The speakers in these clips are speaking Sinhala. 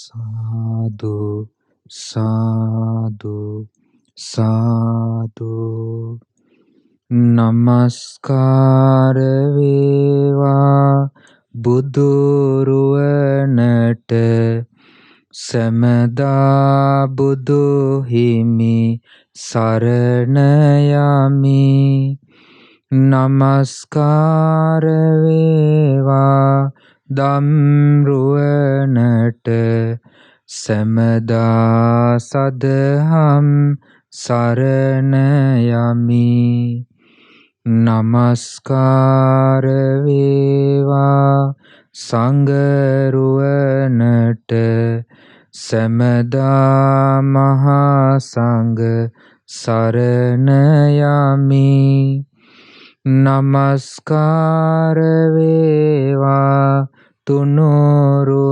සාදු සාදු සාදු. නමස්කාර වේවා බුදුරුවනට සැමදා බුදු හිමි සරණ යමි. නමස්කාර වේවා ධම්රුවනට සැමදා සදහම් සරණ යමි. නමස්කාර වේවා සංඝරුවනට සැමදා මහා සංඝ සරණ යමි. නමස්කාර වේවා තුනුරුවනට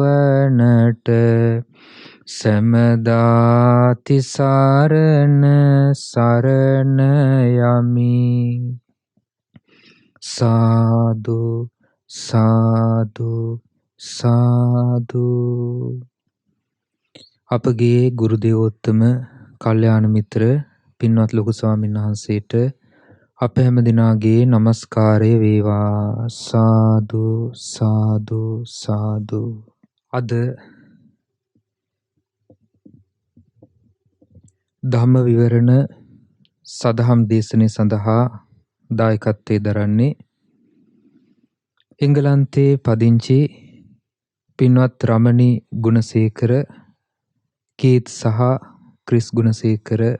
සැමදා තිසරණ සරණ යමි. සාදු සාදු සාදු. අපගේ ගුරු දේවෝත්තම කල්යාණ මිත්‍ර පින්වත් ලොකු ස්වාමීන් වහන්සේට අප හැම දිනාගේ නමස්කාරය වේවා. සාදු සාදු සාදු. අද ධම්ම විවරණ සදහම් දේශනය සඳහා දායකත්වයේ දරන්නේ එංගලන්තයේ පදිංචි පින්වත් රමණි ගුණසේකර කීත් සහ ක්‍රිස් ගුණසේකර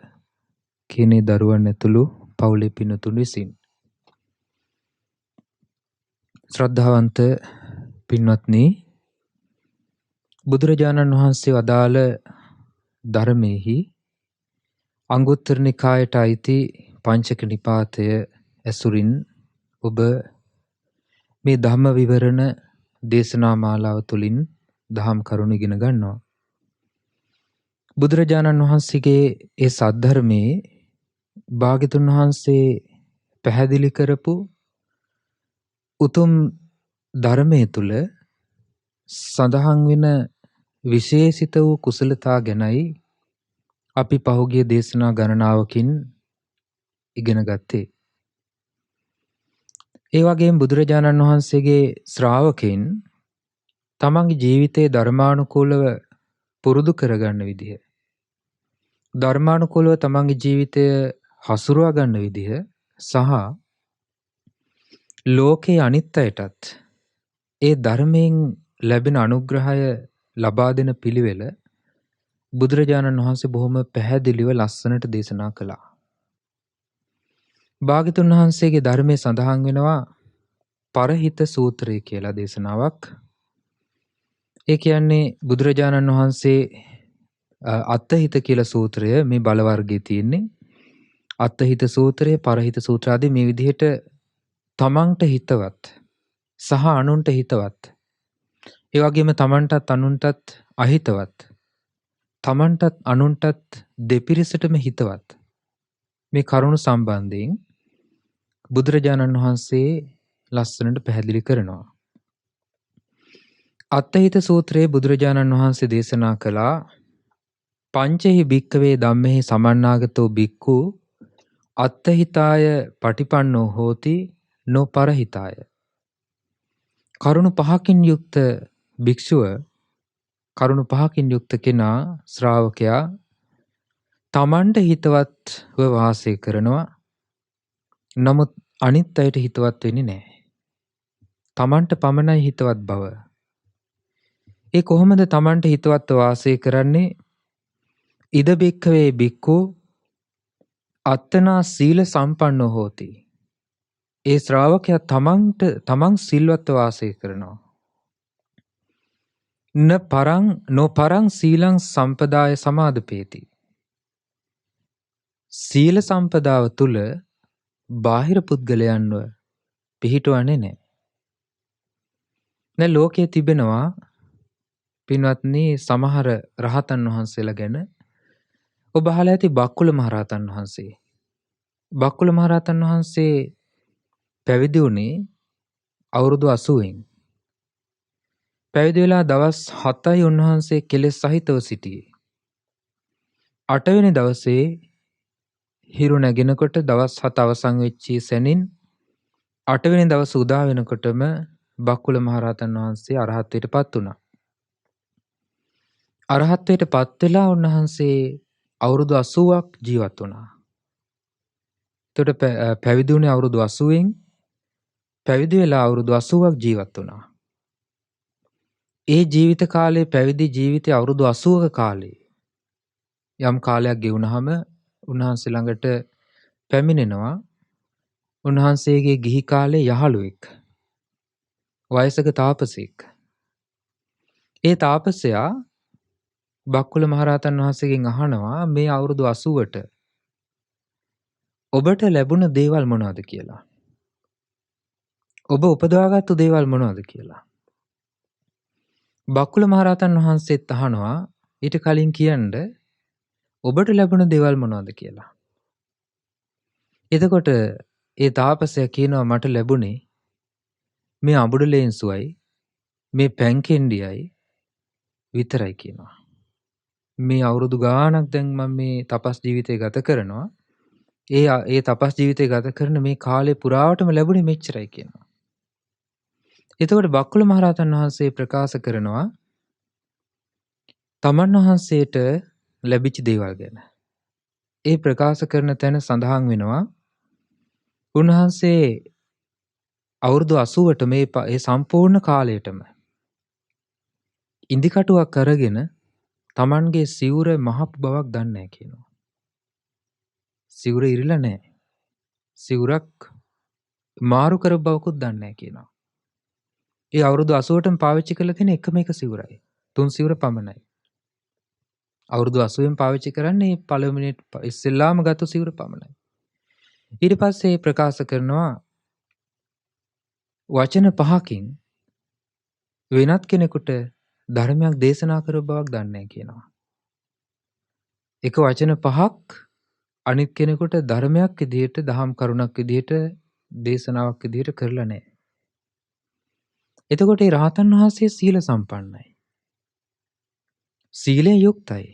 කියන දරුවන් ඇතුළු පවුලේ පින්තුන් විසින්. ශ්‍රද්ධාවන්ත පින්වත්නි, බුදුරජාණන් වහන්සේ වදාළ ධර්මයේහි අංගුත්තර නිකායට අයිති පංචක නිපාතය ඇසුරින් ඔබ මේ ධම්ම විවරණ දේශනා මාලාව තුළින් දහම් කරුණු ඉගෙන ගන්නවා. බුදුරජාණන් වහන්සේගේ ඒ සද්ධර්මයේ භාග්‍යතුන් වහන්සේ පැහැදිලි කරපු උතුම් ධර්මයේ තුල සඳහන් වෙන විශේෂිත වූ කුසලතා ගැනයි අපි පහුගිය දේශනා ගණනාවකින් ඉගෙන ගත්තේ. ඒ වගේම බුදුරජාණන් වහන්සේගේ ශ්‍රාවකයන් තමන්ගේ ජීවිතයේ ධර්මානුකූලව පුරුදු කරගන්න විදිහ, ධර්මානුකූලව තමන්ගේ ජීවිතය හසුරුවා ගන්න විදිහ සහ ලෝකේ අනිත් අයටත් ඒ ධර්මයෙන් ලැබෙන අනුග්‍රහය ලබා දෙන පිළිවෙල බුදුරජාණන් වහන්සේ බොහොම පැහැදිලිව ලස්සනට දේශනා කළා. භාග්‍යතුන් වහන්සේගේ ධර්මයේ සඳහන් වෙනවා පරහිත සූත්‍රය කියලා දේශනාවක්. ඒ කියන්නේ බුදුරජාණන් වහන්සේ අත්තහිත කියලා සූත්‍රය මේ බල වර්ගයේ තියෙන්නේ. අත්තහිත සූත්‍රය, පරහිත සූත්‍ර ආදී මේ විදිහට තමන්ට හිතවත් සහ අනුන්ට හිතවත්, ඒ වගේම තමන්ටත් අනුන්ටත් අහිතවත්, තමන්ටත් අනුන්ටත් දෙපිරිසටම හිතවත් මේ කරුණු සම්බන්ධයෙන් බුදුරජාණන් වහන්සේ ලස්සනට පැහැදිලි කරනවා. අත්තහිත සූත්‍රයේ බුදුරජාණන් වහන්සේ දේශනා කළා පංචෙහි භික්කවේ ධම්මෙහි සමන්නාගතෝ භික්ඛු අත්තහිතාය පටිපන්නෝ හෝති නොපරහිතාය. කරුණු පහකින් යුක්ත භික්ෂුව, කරුණු පහකින් යුක්ත කෙනා, ශ්‍රාවකයා තමන්ට හිතවත්ව වාසය කරනවා. නමුත් අනිත් අයට හිතවත් වෙන්නේ නැහැ. තමන්ට පමණයි හිතවත් බව. ඒ කොහොමද තමන්ට හිතවත්ව වාසය කරන්නේ? ඉද භික්ඛවේ භික්ඛු අත්තනා සීල සම්පන්නෝ හෝති. ඒ ශ්‍රාවකයා තමන් සිල්වත්ව වාසය කරනවා. නොපරං සීලං සම්පදාය සමාදපේති. සීල සම්පදාව තුල බාහිර පුද්ගලයන්ව පිහිටවන්නේ නැහැ. දැන් ලෝකයේ තිබෙනවා පින්වත්නි සමහර රහතන් වහන්සේලා ගැන. ඔබ අහලා ඇති බක්කුල මහරහතන් වහන්සේ. බක්කුල මහරහතන් වහන්සේ පැවිදි වුණේ අවුරුදු 80න්. පැවිදි වෙලා දවස් 7යි උන්වහන්සේ කෙලෙස් සහිතව සිටියේ. 8 වෙනි දවසේ හිරු නැගෙනකොට දවස් 7 අවසන් වෙච්චි සැනින් 8 වෙනි දවස උදා වෙනකොටම බක්කුල මහරහතන් වහන්සේ අරහත්ත්වයට පත් වුණා. අරහත්ත්වයට පත් වෙලා උන්වහන්සේ අවුරුදු 80ක් ජීවත් වුණා. එතකොට පැවිදි වුණේ අවුරුදු 80න් පැවිදි වෙලා අවුරුදු 80ක් ජීවත් වුණා. ඒ ජීවිත කාලේ පැවිදි ජීවිතේ අවුරුදු 80ක කාලේ යම් කාලයක් ගෙවුනහම උන්වහන්සේ ළඟට පැමිණෙනවා උන්වහන්සේගේ ගිහි කාලේ යහළුවෙක් වයසක තාපසෙක්. ඒ තාපසයා බක්කුල මහරහතන් වහන්සේගෙන් අහනවා මේ අවුරුදු 80ට ඔබට ලැබුණ දේවල් මොනවද කියලා. ඔබ උපදවාගත්තු දේවල් මොනවද කියලා. බක්කුල මහරහතන් වහන්සේත් අහනවා ඊට කලින් කියන්න ඔබට ලැබුණ දේවල් මොනවද කියලා. එතකොට ඒ තාපසයා කියනවා මට ලැබුණේ මේ අඹුඩ ලේන්සුවයි මේ පැන් කෙන්ඩියයි විතරයි කියනවා. මේ අවුරුදු ගාණක් දැන් මම මේ තපස් ජීවිතය ගත කරනවා. ඒ තපස් ජීවිතය ගත කරන මේ කාලේ පුරාවටම ලැබුණේ මෙච්චරයි කියනවා. එතකොට බක්කුල මහරහතන් වහන්සේ ප්‍රකාශ කරනවා තමන් වහන්සේට ලැබිච්ච දේවල් ගැන. ඒ ප්‍රකාශ කරන තැන සඳහන් වෙනවා උන්වහන්සේ අවුරුදු 80ට මේ සම්පූර්ණ කාලයටම ඉන්දිකටුවක් අරගෙන තමන්ගේ සිවුර මහපු බවක් දන්නේ නැහැ කියනවා. සිවුර ඉරිලා නැහැ. සිවුරක් මාරු කර බවකුත් දන්නේ නැහැ කියනවා. ඒ අවුරුදු 80ටම පාවිච්චි කරලා තියෙන එකම එක සිවුරයි. 3 සිවුර පමණයි. අවුරුදු 80න් පාවිච්චි කරන්නේ පළවෙනි ඉස්සෙල්ලාම ගත්ත සිවුර පමණයි. ඊට පස්සේ ප්‍රකාශ කරනවා වචන 5කින් වෙනත් කෙනෙකුට ධර්මයක් දේශනා කර බවක් දන්නේ නැහැ කියනවා. එක වචන 5ක් අනිත් කෙනෙකුට ධර්මයක් විදිහට දහම් කරුණක් විදිහට දේශනාවක් විදිහට කරලා නැහැ. එතකොට ඒ රහතන් වහන්සේ සීල සම්පන්නයි. සීලේ යුක්තයි.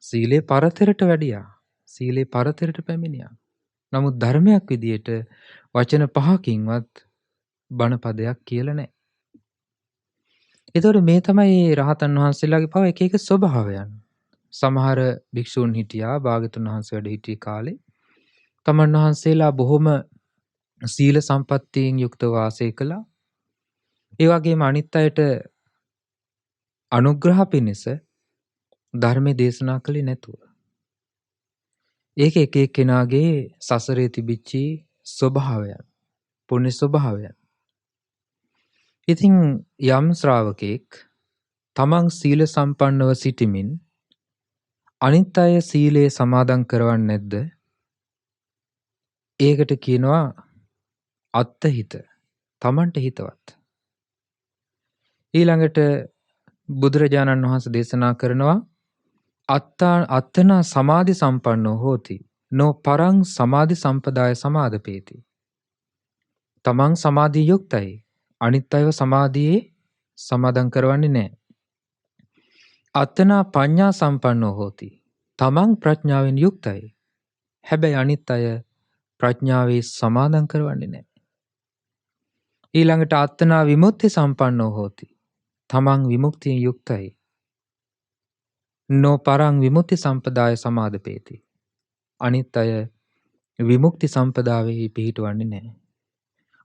සීලේ පරතරට වැඩියා. සීලේ පරතරට පැමිණියා. නමුත් ධර්මයක් විදිහට වචන 5කින්වත් බණ පදයක් කියලා නැහැ. එතකොට මේ තමයි රහතන් වහන්සේලාගේ පව එක එක ස්වභාවයන්. සමහර භික්ෂූන් හිටියා භාග්‍යතුන් වහන්සේ වැඩ සිටි කාලේ. තමන් වහන්සේලා බොහොම සීල සම්පත්තියෙන් යුක්ත වාසය කළා. ඒ වගේම අනිත් අයට අනුග්‍රහ පිණිස ධර්මයේ දේශනා කළේ නැතුව. ඒක එක එක්කෙනාගේ සසරේ තිබිච්චි ස්වභාවයන්, පුණ්‍ය ස්වභාවයන්. ඉතින් යම් ශ්‍රාවකෙක් තමන් සීල සම්පන්නව සිටිමින් අනිත් අය සීලේ සමාදන් කරවන්නේ නැද්ද? ඒකට කියනවා අත්හිත. තමන්ට හිතවත්. ඊළඟට බුදුරජාණන් වහන්සේ දේශනා කරනවා අත්තනා සමාධි සම්පන්නෝ හෝති නෝ පරං සමාධි සම්පදාය සමාදපේති. තමන් සමාධිය යුක්තයි. අනිත් අයව සමාධියේ සමාදන් කරවන්නේ නැහැ. අත්තනා පඤ්ඤා සම්පන්නෝ හෝති. තමන් ප්‍රඥාවෙන් යුක්තයි. හැබැයි අනිත් අය ප්‍රඥාවේ සමාදන් කරවන්නේ නැහැ. ඊළඟට අත්තනා විමුක්ති සම්පන්නෝ හෝති. තමන් විමුක්තියෙන් යුක්තයි. නෝ පරං විමුක්ති සම්පදාය සමාදපේති. අනිත් අය විමුක්ති සම්පදාවෙහි පිහිටවන්නේ නැහැ.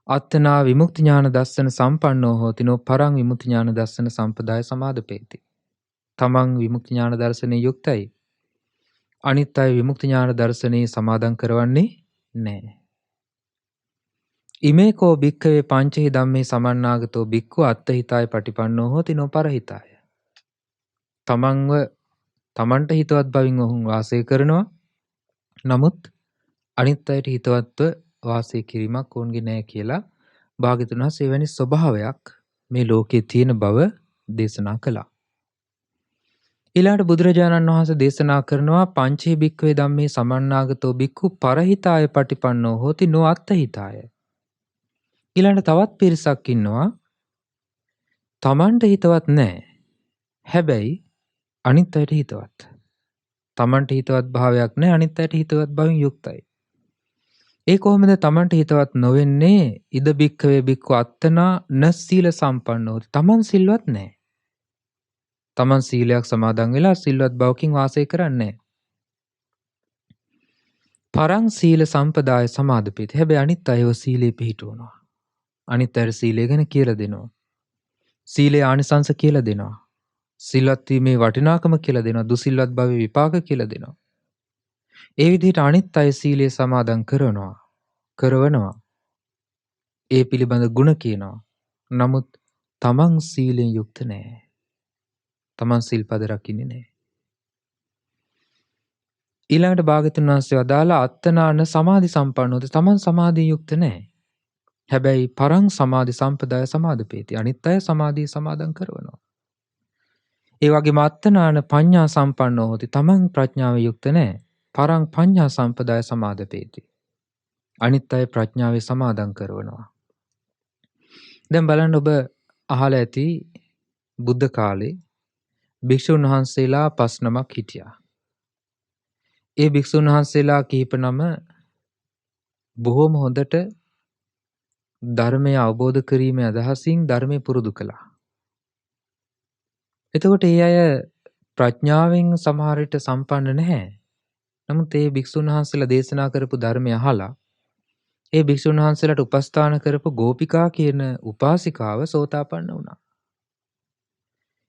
අත්තනා විමුක්ති ඥාන දස්සන සම්පන්නෝ හෝති නෝ පරං විමුක්ති ඥාන දස්සන සම්පදාය සමාදපේති. තමන් විමුක්ති ඥාන දර්ශනයේ යුක්තයි. අනිත් අය විමුක්ති ඥාන දර්ශනයේ සමාදන් කරවන්නේ නැහැ. ඉමේකෝ භික්ඛවේ පංචහි ධම්මේ සමන්නාගතෝ භික්ඛු අත්තහිතාය පටිපන්නෝ හෝති නෝ පරහිතාය. තමන්ට හිතවත් බවින් ඔහුන් වාසය කරනවා. නමුත් අනිත් අයට හිතවත්ව වාසය කිරීමක් ඔවුන්ගේ නැහැ කියලා භාග්‍යවතුන් වහන්සේ එවැනි ස්වභාවයක් මේ ලෝකයේ තියෙන බව දේශනා කළා. ඊළඟට බුදුරජාණන් වහන්සේ දේශනා කරනවා පංචේ භික්ඛවේ ධම්මේ සමන්නාගතෝ භික්ඛු පරහිතාය පටිපන්නෝ හෝති නෝ අත්තහිතාය. ඊළඟට තවත් පිරිසක් ඉන්නවා තමන්ට හිතවත් නැහැ. හැබැයි අනිත් අයට හිතවත්. තමන්ට හිතවත් භාවයක් නැහැ, අනිත් අයට හිතවත් භාවයෙන් යුක්තයි. ඒ කොහොමද තමන්ට හිතවත් නොවෙන්නේ? ඉද බික්කවේ බික්කු අත්තනා න සීල සම්පන්නෝ. තමන් සිල්වත් නැහැ. තමන් සීලයක් සමාදන් වෙලා සිල්වත් බවකින් වාසය කරන්නේ නැහැ. පරං සීල සම්පදාය සමාදපේති. හැබැයි අනිත් අයව සීලේ පිහිටුවනවා. අනිත් අයට සීලය ගැන කියලා දෙනවා. සීලේ ආනිසංස කියලා දෙනවා. සිල්වත් වීමේ වටිනාකම කියලා දෙනවා. දුසිල්වත් භවයේ විපාක කියලා දෙනවා. ඒ විදිහට අනිත් අය සීලය සමාදන් කරවනවා. ඒ පිළිබඳ ගුණ කියනවා. නමුත් තමන් සීලෙන් යුක්ත නැහැ. තමන් සිල්පද රකින්නේ නැහැ. ඊළඟට භාග්‍යවතුන් වහන්සේ වදාලා අත්තනාන සමාධි සම්පන්නෝද. තමන් සමාධියෙන් යුක්ත නැහැ. හැබැයි පරං සමාධි සම්පදාය සමාදපේති. අනිත් අය සමාධිය සමාදන් කරවනවා. ඒ වගේම අත්තනාන පඤ්ඤා සම්පන්නෝ හොති. තමන් ප්‍රඥාවෙන් යුක්ත නැහැ. පරං පඤ්ඤා සම්පදාය සමාදපේති. අනිත් අය ප්‍රඥාවේ සමාදන් කරවනවා. දැන් බලන්න, ඔබ අහලා ඇති බුද්ධ කාලේ භික්ෂුන් වහන්සේලා 5 නමක් හිටියා. ඒ භික්ෂුන් වහන්සේලා කිහිප නම බොහොම හොඳට ධර්මය අවබෝධ කිරීමේ අදහසින් ධර්මය පුරුදු කළා. එතකොට ඒ අය ප්‍රඥාවෙන් සමහර විට සම්පන්න නැහැ. නමුත් ඒ භික්ෂුන් වහන්සේලා දේශනා කරපු ධර්මය අහලා ඒ භික්ෂුන් වහන්සේලාට උපස්ථාන කරපු ගෝපිකා කියන උපාසිකාව සෝතාපන්න වුණා.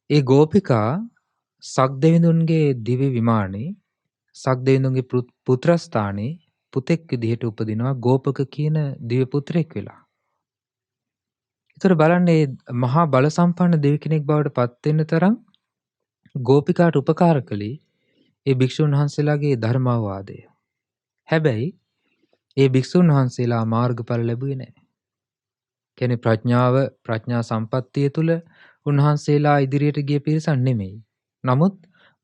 ඒ ගෝපිකා සක්දෙවිඳුන්ගේ දිව්‍ය විමානේ, සක්දෙවිඳුන්ගේ පුත්‍රස්ථානයේ පුතෙක් විදිහට උපදිනවා, ගෝපක කියන දිව්‍ය පුත්‍රයෙක් වෙලා. ඒතර බලන්න, මේ මහා බල සම්පන්න දෙවි කෙනෙක් බවට පත් වෙන්න තරම් ගෝපිකාට උපකාර කළේ ඒ භික්ෂුන් වහන්සේලාගේ ධර්මාවාදය. හැබැයි ඒ භික්ෂුන් වහන්සේලා මාර්ගඵල ලැබුවේ නැහැ. කියන්නේ ප්‍රඥා සම්පත්තිය තුල උන්වහන්සේලා ඉදිරියට ගිය පිරිසක් නෙමෙයි. නමුත්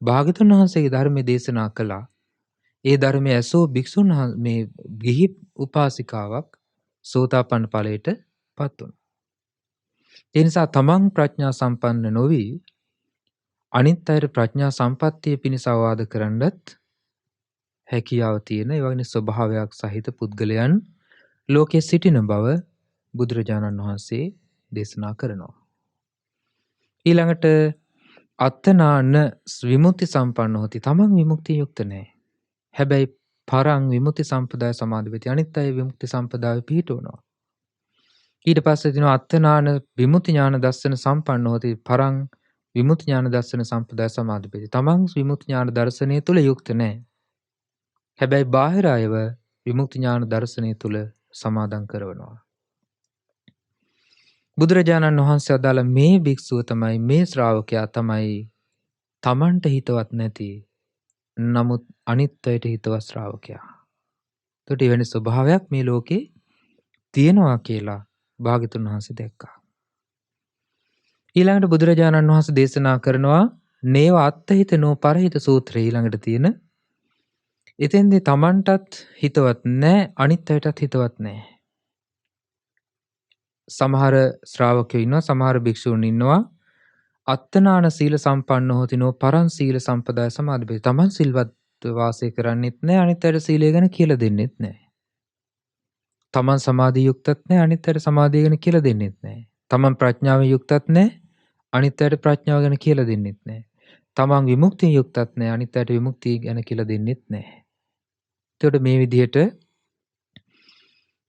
භාග්‍යවතුන් වහන්සේගේ ධර්මයේ දේශනා කළා. ඒ ධර්මයේ ඇසූ භික්ෂුන් මේ ගිහි උපාසිකාවක් සෝතාපන්න ඵලයට පත් වුණා. ඒ නිසා තමන් ප්‍රඥා සම්පන්න නොවි අනිත් අයට ප්‍රඥා සම්පත්තිය පිණිස අවවාද කරන්නත් හැකියාව තියෙන එවැනි ස්වභාවයක් සහිත පුද්ගලයන් ලෝකයේ සිටින බව බුදුරජාණන් වහන්සේ දේශනා කරනවා. ඊළඟට අත්තනාන විමුක්ති සම්පන්න හොති. තමන් විමුක්තිය යුක්ත නැහැ. හැබැයි පරං විමුක්ති සම්පදාය සමාදපේති. අනිත් අය විමුක්ති සම්පදාය පිහිටවනවා. ඊට පස්සේ දිනවා අත්තනාන විමුක්ති ඥාන දර්ශන සම්පන්න හොති. පරං විමුක්ති ඥාන දර්ශන සම්පදාය සමාදපේති. තමන් විමුක්ති ඥාන දර්ශනය තුල යුක්ත නැහැ. හැබැයි බාහිර අයව විමුක්ති ඥාන දර්ශනය තුල සමාදන් කරවනවා. බුදුරජාණන් වහන්සේ අදාළ මේ භික්ෂුව තමයි, මේ ශ්‍රාවකයා තමයි තමන්ට හිතවත් නැති නමුත් අනිත් අයට හිතවත් ශ්‍රාවකයා. එතකොට එවැනි ස්වභාවයක් මේ ලෝකේ තියෙනවා කියලා භාග්‍යවතුන් වහන්සේ දැක්කා. ඊළඟට බුදුරජාණන් වහන්සේ දේශනා කරනවා නේව අත්ථහිත නෝ පරහිත සූත්‍රය ඊළඟට තියෙන. එතෙන්දී තමන්ටත් හිතවත් නැහැ, අනිත් අයටත් හිතවත් නැහැ. සමහර ශ්‍රාවකයෝ ඉන්නවා, සමහර භික්ෂූන් ඉන්නවා. අත්තනාන සීල සම්පන්න හොති නෝ පරං සීල සම්පදාය සමාදපේති. තමන් සිල්වත් වාසය කරන්නෙත් නැහැ, අනිත් අයට සීලය ගැන කියලා දෙන්නෙත් නැහැ. තමන් සමාධි යුක්තත් නැහැ, අනිත් අයට සමාධිය ගැන කියලා දෙන්නෙත් නැහැ. තමන් ප්‍රඥාවෙන් යුක්තත් නැහැ, අනිත් අයට ප්‍රඥාව ගැන කියලා දෙන්නෙත් නැහැ. තමන් විමුක්තියෙන් යුක්තත් නැහැ, අනිත් අයට විමුක්තිය ගැන කියලා දෙන්නෙත් නැහැ. එතකොට මේ විදිහට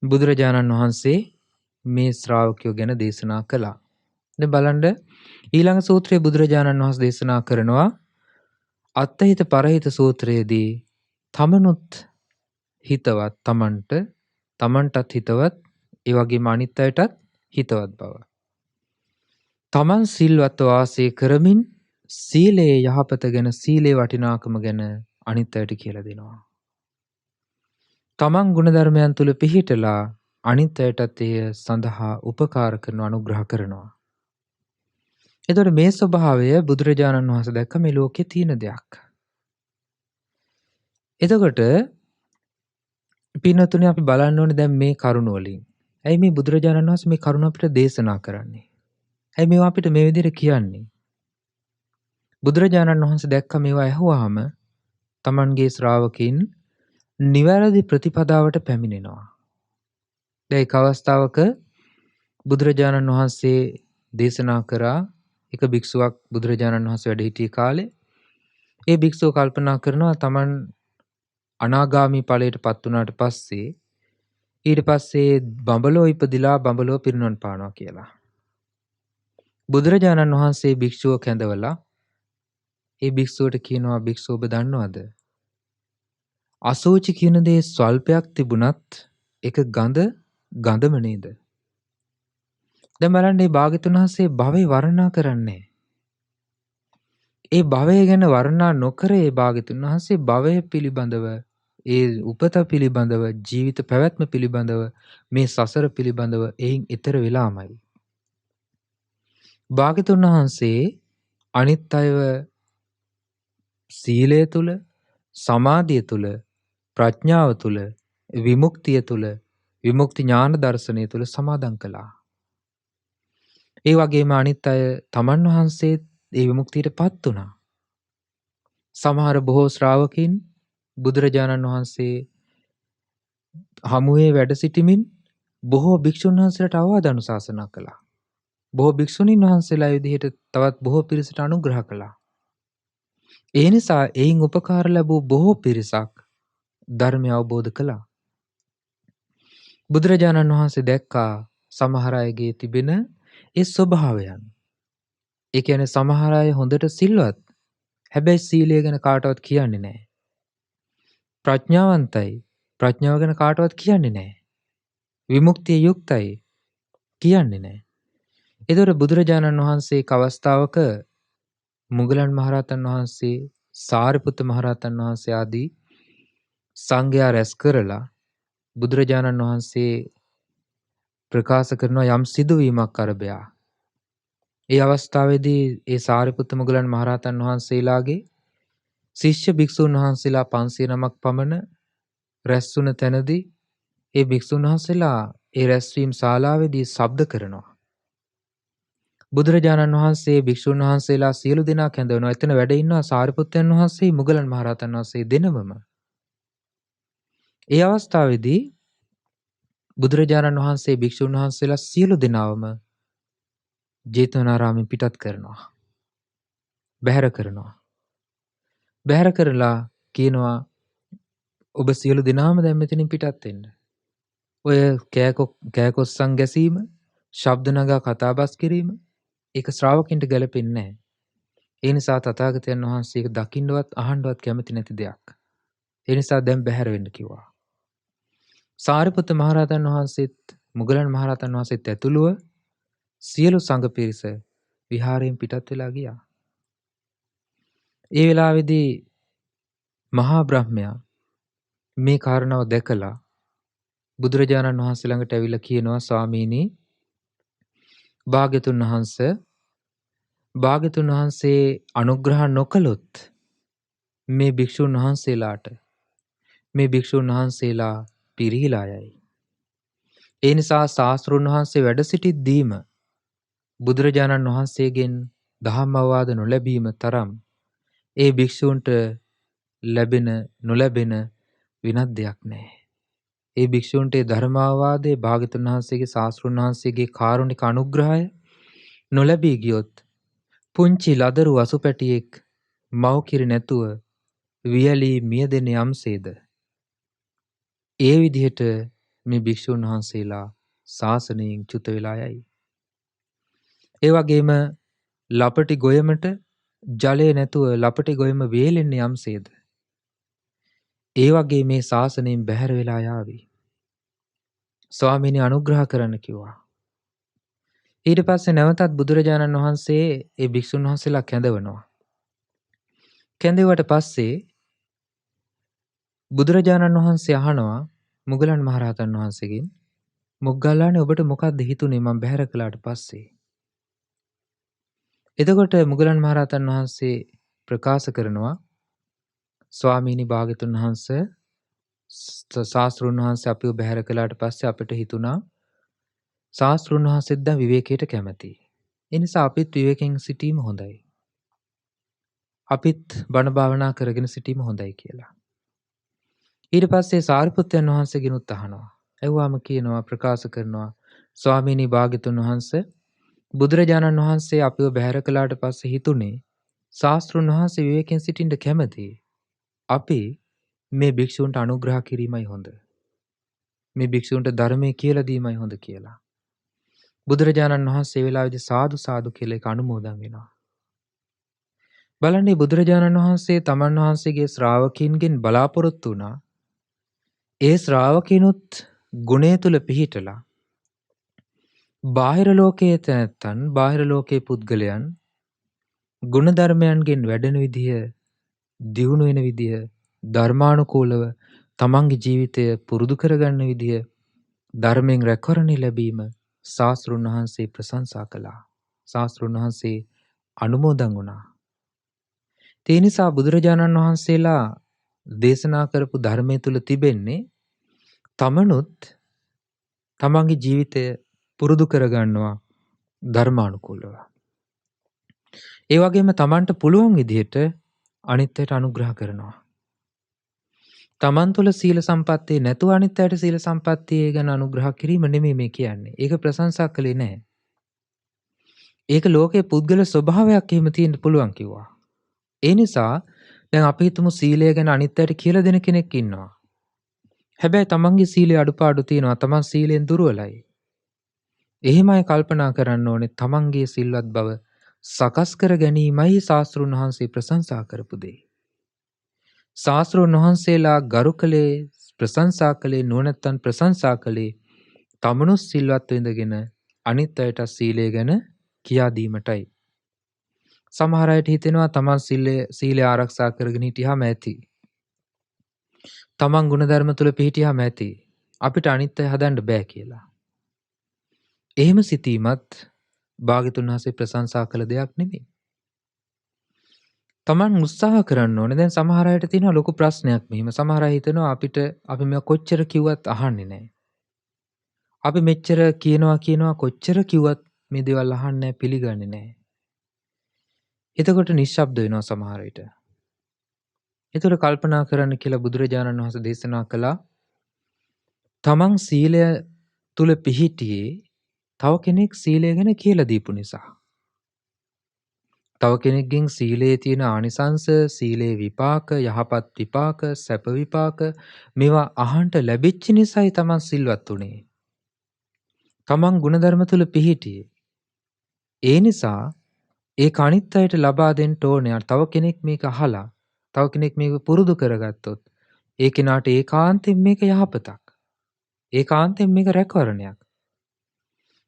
බුදුරජාණන් වහන්සේ මේ ශ්‍රාවකයෝ ගැන දේශනා කළා. දැන් බලන්න ඊළඟ සූත්‍රයේ බුදුරජාණන් වහන්සේ දේශනා කරනවා අත්ථහිත පරහිත සූත්‍රයේදී තමනුත් හිතවත්, තමන්ටත් හිතවත්, ඒ වගේම අනිත් අයටත් හිතවත් බව. තමන් සිල්වත් වාසය කරමින් සීලයේ යහපත ගැන, සීලේ වටිනාකම ගැන අනිත් අයට කියලා දෙනවා. තමන් ගුණධර්මයන් තුල පිහිටලා අනිත් අයටත් එය සඳහා උපකාර කරන, අනුග්‍රහ කරනවා. එතකොට මේ ස්වභාවය බුදුරජාණන් වහන්සේ දැක්ක මේ ලෝකේ තියෙන දෙයක්. එතකොට පින්නතුනේ අපි බලන්න ඕනේ දැන් මේ කරුණ වලින්. ඇයි මේ බුදුරජාණන් වහන්සේ මේ කරුණ අපිට දේශනා කරන්නේ? ඇයි මේවා අපිට මේ විදිහට කියන්නේ? බුදුරජාණන් වහන්සේ දැක්ක මේවා ඇහුවාම තමන්ගේ ශ්‍රාවකයන් නිවැරදි ප්‍රතිපදාවට පැමිණෙනවා. දැන් එක් අවස්ථාවක බුදුරජාණන් වහන්සේ දේශනා කරා එක භික්ෂුවක් බුදුරජාණන් වහන්සේ වැඩ සිටි කාලේ ඒ භික්ෂුව කල්පනා කරනවා තමන් අනාගාමී ඵලයට පත් වුණාට පස්සේ ඊට පස්සේ බඹලෝ ඉපදිලා බඹලෝ පිරිනොන් පානවා කියලා. බුදුරජාණන් වහන්සේ භික්ෂුව කැඳවලා ඒ භික්ෂුවට කියනවා භික්ෂුව ඔබ දන්නවද? අසෝචි කියන දේ ස්වල්පයක් තිබුණත් ඒක ගඳම නේද? දැන් බලන්න මේ භාග්‍යතුන් වහන්සේ භවය වර්ණනා කරන්නේ. ඒ භවය ගැන වර්ණනා නොකර ඒ භාග්‍යතුන් වහන්සේ භවය පිළිබඳව ඒ උපත පිළිබඳව ජීවිත පැවැත්ම පිළිබඳව මේ සසර පිළිබඳව එයින් ඈතර වෙලාමයි. භාග්‍යතුන් වහන්සේ අනිත් අයව සීලය තුල, සමාධිය තුල, ප්‍රඥාව තුල, විමුක්තිය තුල, විමුක්ති ඥාන දර්ශනය තුල සමාදන් කළා. ඒ වගේම අනිත් අය තමන් වහන්සේත් ඒ විමුක්තියටපත් වුණා. සමහර බොහෝ ශ්‍රාවකයන් බුදුරජාණන් වහන්සේ හමුවේ වැඩ සිටිමින් බොහෝ භික්ෂුන් වහන්සේලාට අවවාද අනුශාසනා කළා. බොහෝ භික්ෂුණීන් වහන්සේලා විදිහට තවත් බොහෝ පිරිසට අනුග්‍රහ කළා. ඒ නිසා එයින් උපකාර ලැබූ බොහෝ පිරිසක් ධර්මය අවබෝධ කළා. බුදුරජාණන් වහන්සේ දැක්කා සමහර අයගේ තිබෙන ඒ ස්වභාවයන්. ඒ කියන්නේ සමහර අය හොඳට සිල්වත්. හැබැයි සීලය ගැන කාටවත් කියන්නේ නැහැ. ප්‍රඥාවන්තයි. ප්‍රඥාව ගැන කාටවත් කියන්නේ නැහැ. විමුක්තිය යුක්තයි කියන්නේ නැහැ. ඒතකොට බුදුරජාණන් වහන්සේ එක් අවස්ථාවක මුගලන් මහරහතන් වහන්සේ, සාරිපුත්ත මහරහතන් වහන්සේ ආදී සංඝයා රැස් කරලා බුදුරජාණන් වහන්සේ ප්‍රකාශ කරනවා යම් සිදුවීමක් අරබයා. ඒ අවස්ථාවේදී ඒ සාරිපුත්ත මුගලන් මහරහතන් වහන්සේලාගේ ශිෂ්‍ය භික්ෂුන් වහන්සේලා 500 නමක් පමණ රැස් වුණ තැනදී ඒ භික්ෂුන් වහන්සේලා ඒ රැස්වීම් ශාලාවේදී ශබ්ද කරනවා. බුදුරජාණන් වහන්සේ භික්ෂුන් වහන්සේලා සියලු දෙනා කැඳවනවා. එතන වැඩ ඉන්නවා සාරිපුත්තයන් වහන්සේ මුගලන් මහරහතන් වහන්සේ දෙනමම. ඒ අවස්ථාවේදී බුදුරජාණන් වහන්සේ භික්ෂුන් වහන්සේලා සියලු දෙනාවම ජේතවනාරාමෙන් පිටත් කරනවා. බැහැර කරනවා. බැහැර කරලා කියනවා ඔබ සියලු දෙනාම දැන් මෙතනින් පිටත් වෙන්න. ඔය කෑකොස්සන් ගැසීම, ශබ්ද නගා කතාබස් කිරීම ඒක ශ්‍රාවකින්ට ගැලපෙන්නේ නැහැ. ඒ නිසා තථාගතයන් වහන්සේ ඒක දකින්නවත් අහන්නවත් කැමති නැති දෙයක්. ඒ නිසා දැන් බැහැර වෙන්න කිව්වා. සාරිපුත්ත මහරහතන් වහන්සේත් මුගලන් මහරහතන් වහන්සේත් ඇතුළුව සියලු සංඝ පිරිස විහාරයෙන් පිටත් වෙලා ගියා. ඒ වෙලාවේදී මහා බ්‍රහ්මයා මේ කාරණාව දැකලා බුදුරජාණන් වහන්සේ ළඟට ඇවිල්ලා කියනවා ස්වාමීනි භාග්‍යතුන් වහන්සේ අනුග්‍රහ නොකළොත් මේ භික්ෂුන් වහන්සේලා පිරිහිලා යයි. ඒ නිසා ශාස්ත්‍රඥ වහන්සේ වැඩ සිටිද්දීම බුදුරජාණන් වහන්සේගෙන් දහම් අවවාද නොලැබීම තරම් ඒ භික්ෂූන්ට ලැබෙන නොලැබෙන වෙනත් දෙයක් නැහැ. ඒ භික්ෂූන්ට ධර්මාවාදයේ භාග්‍යතුන් වහන්සේගේ ශාස්ත්‍රඥ වහන්සේගේ කාරුණික අනුග්‍රහය නොලැබී ගියොත් පුංචි ලදරු වසුපැටියෙක් මව් කිරි නැතුව වියලී මියදෙන යම්සේද ඒ විදිහට මේ භික්ෂුන් වහන්සේලා ශාසනයෙන් චුත වෙලා යයි. ඒ වගේම ලපටි ගොයමට ජලය නැතුව ලපටි ගොයම වේලෙන්නේ යම්සේද ඒ වගේ මේ ශාසනයෙන් බැහැර වෙලා යාවි. ස්වාමීනි අනුග්‍රහ කරන්න කිව්වා. ඊට පස්සේ නැවතත් බුදුරජාණන් වහන්සේ ඒ භික්ෂුන් වහන්සේලා කැඳවනවා. කැඳෙව්වට පස්සේ බුදුරජාණන් වහන්සේ අහනවා මුගලන් මහරහතන් වහන්සේගෙන් මොග්ගල්ලානේ ඔබට මොකක්ද හිතුනේ මම බැහැර කළාට පස්සේ? එතකොට මුගලන් මහරහතන් වහන්සේ ප්‍රකාශ කරනවා ස්වාමීනි භාග්‍යතුන් වහන්සේ ශාස්ත්‍රඥ වහන්සේ අපිව බැහැර කළාට පස්සේ අපිට හිතුණා ශාස්ත්‍රඥ වහන්සේත් දැන් විවේකයට කැමතියි. ඒ නිසා අපිත් විවේකයෙන් සිටීම හොඳයි. අපිත් බණ භාවනා කරගෙන සිටීම හොඳයි කියලා. ඊට පස්සේ සාරිපුත්තයන් වහන්සේගෙනුත් අහනවා. ඇහුවාම කියනවා ප්‍රකාශ කරනවා ස්වාමීනි භාග්‍යතුන් වහන්සේ බුදුරජාණන් වහන්සේ අපිව බැහැර කළාට පස්සේ හිතුනේ ශාස්ත්‍රුන් වහන්සේ විවේකයෙන් සිටින්න කැමතියි. අපි මේ භික්ෂූන්ට අනුග්‍රහ කිරීමයි හොඳ. මේ භික්ෂූන්ට ධර්මයේ කියලා දීමයි හොඳ කියලා. බුදුරජාණන් වහන්සේ වෙලාවේදී සාදු සාදු කියලා ඒක අනුමෝදන් වෙනවා. බලන්නේ බුදුරජාණන් වහන්සේ තමන් වහන්සේගේ ශ්‍රාවකීන්ගෙන් බලාපොරොත්තු වුණා. ඒ ශ්‍රාවකිනුත් ගුණය තුල පිහිටලා බාහිර ලෝකයේ තැනැත්තන් බාහිර ලෝකයේ පුද්ගලයන් ගුණධර්මයන්ගෙන් වැඩෙන විදිය දියුණු වෙන විදිය ධර්මානුකූලව තමන්ගේ ජීවිතය පුරුදු කරගන්න විදිය ධර්මයෙන් රැකවරණය ලැබීම ශාස්ත්‍රුන් වහන්සේ ප්‍රශංසා කළා. ශාස්ත්‍රුන් වහන්සේ අනුමෝදන් වුණා. ඒ නිසා බුදුරජාණන් වහන්සේලා දේශනා කරපු ධර්මයේ තුල තිබෙන්නේ තමනුත් තමන්ගේ ජීවිතය පුරුදු කරගන්නවා ධර්මානුකූලව. ඒ වගේම තමන්ට පුළුවන් විදිහට අනිත් අයට අනුග්‍රහ කරනවා. තමන් තුළ සීල සම්පත්තිය නැතුව අනිත් අයට සීල සම්පත්තිය ගැන අනුග්‍රහ කිරීම නෙමෙයි මේ කියන්නේ. ඒක ප්‍රශංසා කළේ නැහැ. ඒක ලෝකයේ පුද්ගල ස්වභාවයක් එහෙම තියෙන්න පුළුවන් කිව්වා. ඒ නිසා දැන් අපි හිතමු සීලය ගැන අනිත් අයට කියලා දෙන කෙනෙක් ඉන්නවා. හැබැයි තමන්ගේ සීලේ අඩුපාඩු තියෙනවා. තමන් සීලෙන් දුර්වලයි. එහෙමයි කල්පනා කරන්න ඕනේ තමන්ගේ සිල්වත් බව සකස් කර ගැනීමයි ශාස්ත්‍රුන් වහන්සේ ප්‍රශංසා කරපු දේ. ශාස්ත්‍රුන් වහන්සේලා ගරු කළේ ප්‍රශංසා කළේ නුවණැත්තන් ප්‍රශංසා කළේ තමනුත් සිල්වත් වෙඳගෙන අනිත් අයට සීලය ගැන කියා දීමටයි. සමහර අයට හිතෙනවා තමන් සීලය ආරක්ෂා කරගෙන හිටියාම ඇති. තමන් ගුණධර්ම තුල පිහිටියාම ඇති. අපිට අනිත් අය හදන්න බෑ කියලා. එහෙම සිතීමත් භාග්‍යතුන් වහන්සේ ප්‍රශංසා කළ දෙයක් නෙමෙයි. තමන් උත්සාහ කරන්න ඕනේ. දැන් සමහර අයට තියෙනවා ලොකු ප්‍රශ්නයක් මෙහිම. සමහර අය හිතනවා අපි මේවා කොච්චර කිව්වත් අහන්නේ නැහැ. අපි මෙච්චර කියනවා කොච්චර කිව්වත් මේ දේවල් අහන්නේ නැහැ, පිළිගන්නේ නැහැ. එතකොට නිශ්ශබ්ද වෙනවා සමහර විට. ඒතර කල්පනා කරන්න කියලා බුදුරජාණන් වහන්සේ දේශනා කළා. තමන් සීලය තුල පිහිටියේ තව කෙනෙක් සීලය ගැන කියලා දීපු නිසා. තව කෙනෙක්ගෙන් සීලයේ තියෙන ආනිසංස, සීලේ විපාක, යහපත් විපාක, සැප විපාක මේවා අහන්ට ලැබිච්ච නිසායි තමන් සිල්වත් උනේ. තමන් ගුණධර්ම තුල පිහිටියේ. ඒ නිසා ඒ අනිත් අයට ලබා දෙන්න ඕනේ. තව කෙනෙක් මේක අහලා, තව කෙනෙක් මේක පුරුදු කරගත්තොත් ඒ කෙනාට ඒකාන්තයෙන් මේක යහපතක්. ඒකාන්තයෙන් මේක රැකවරණයක්.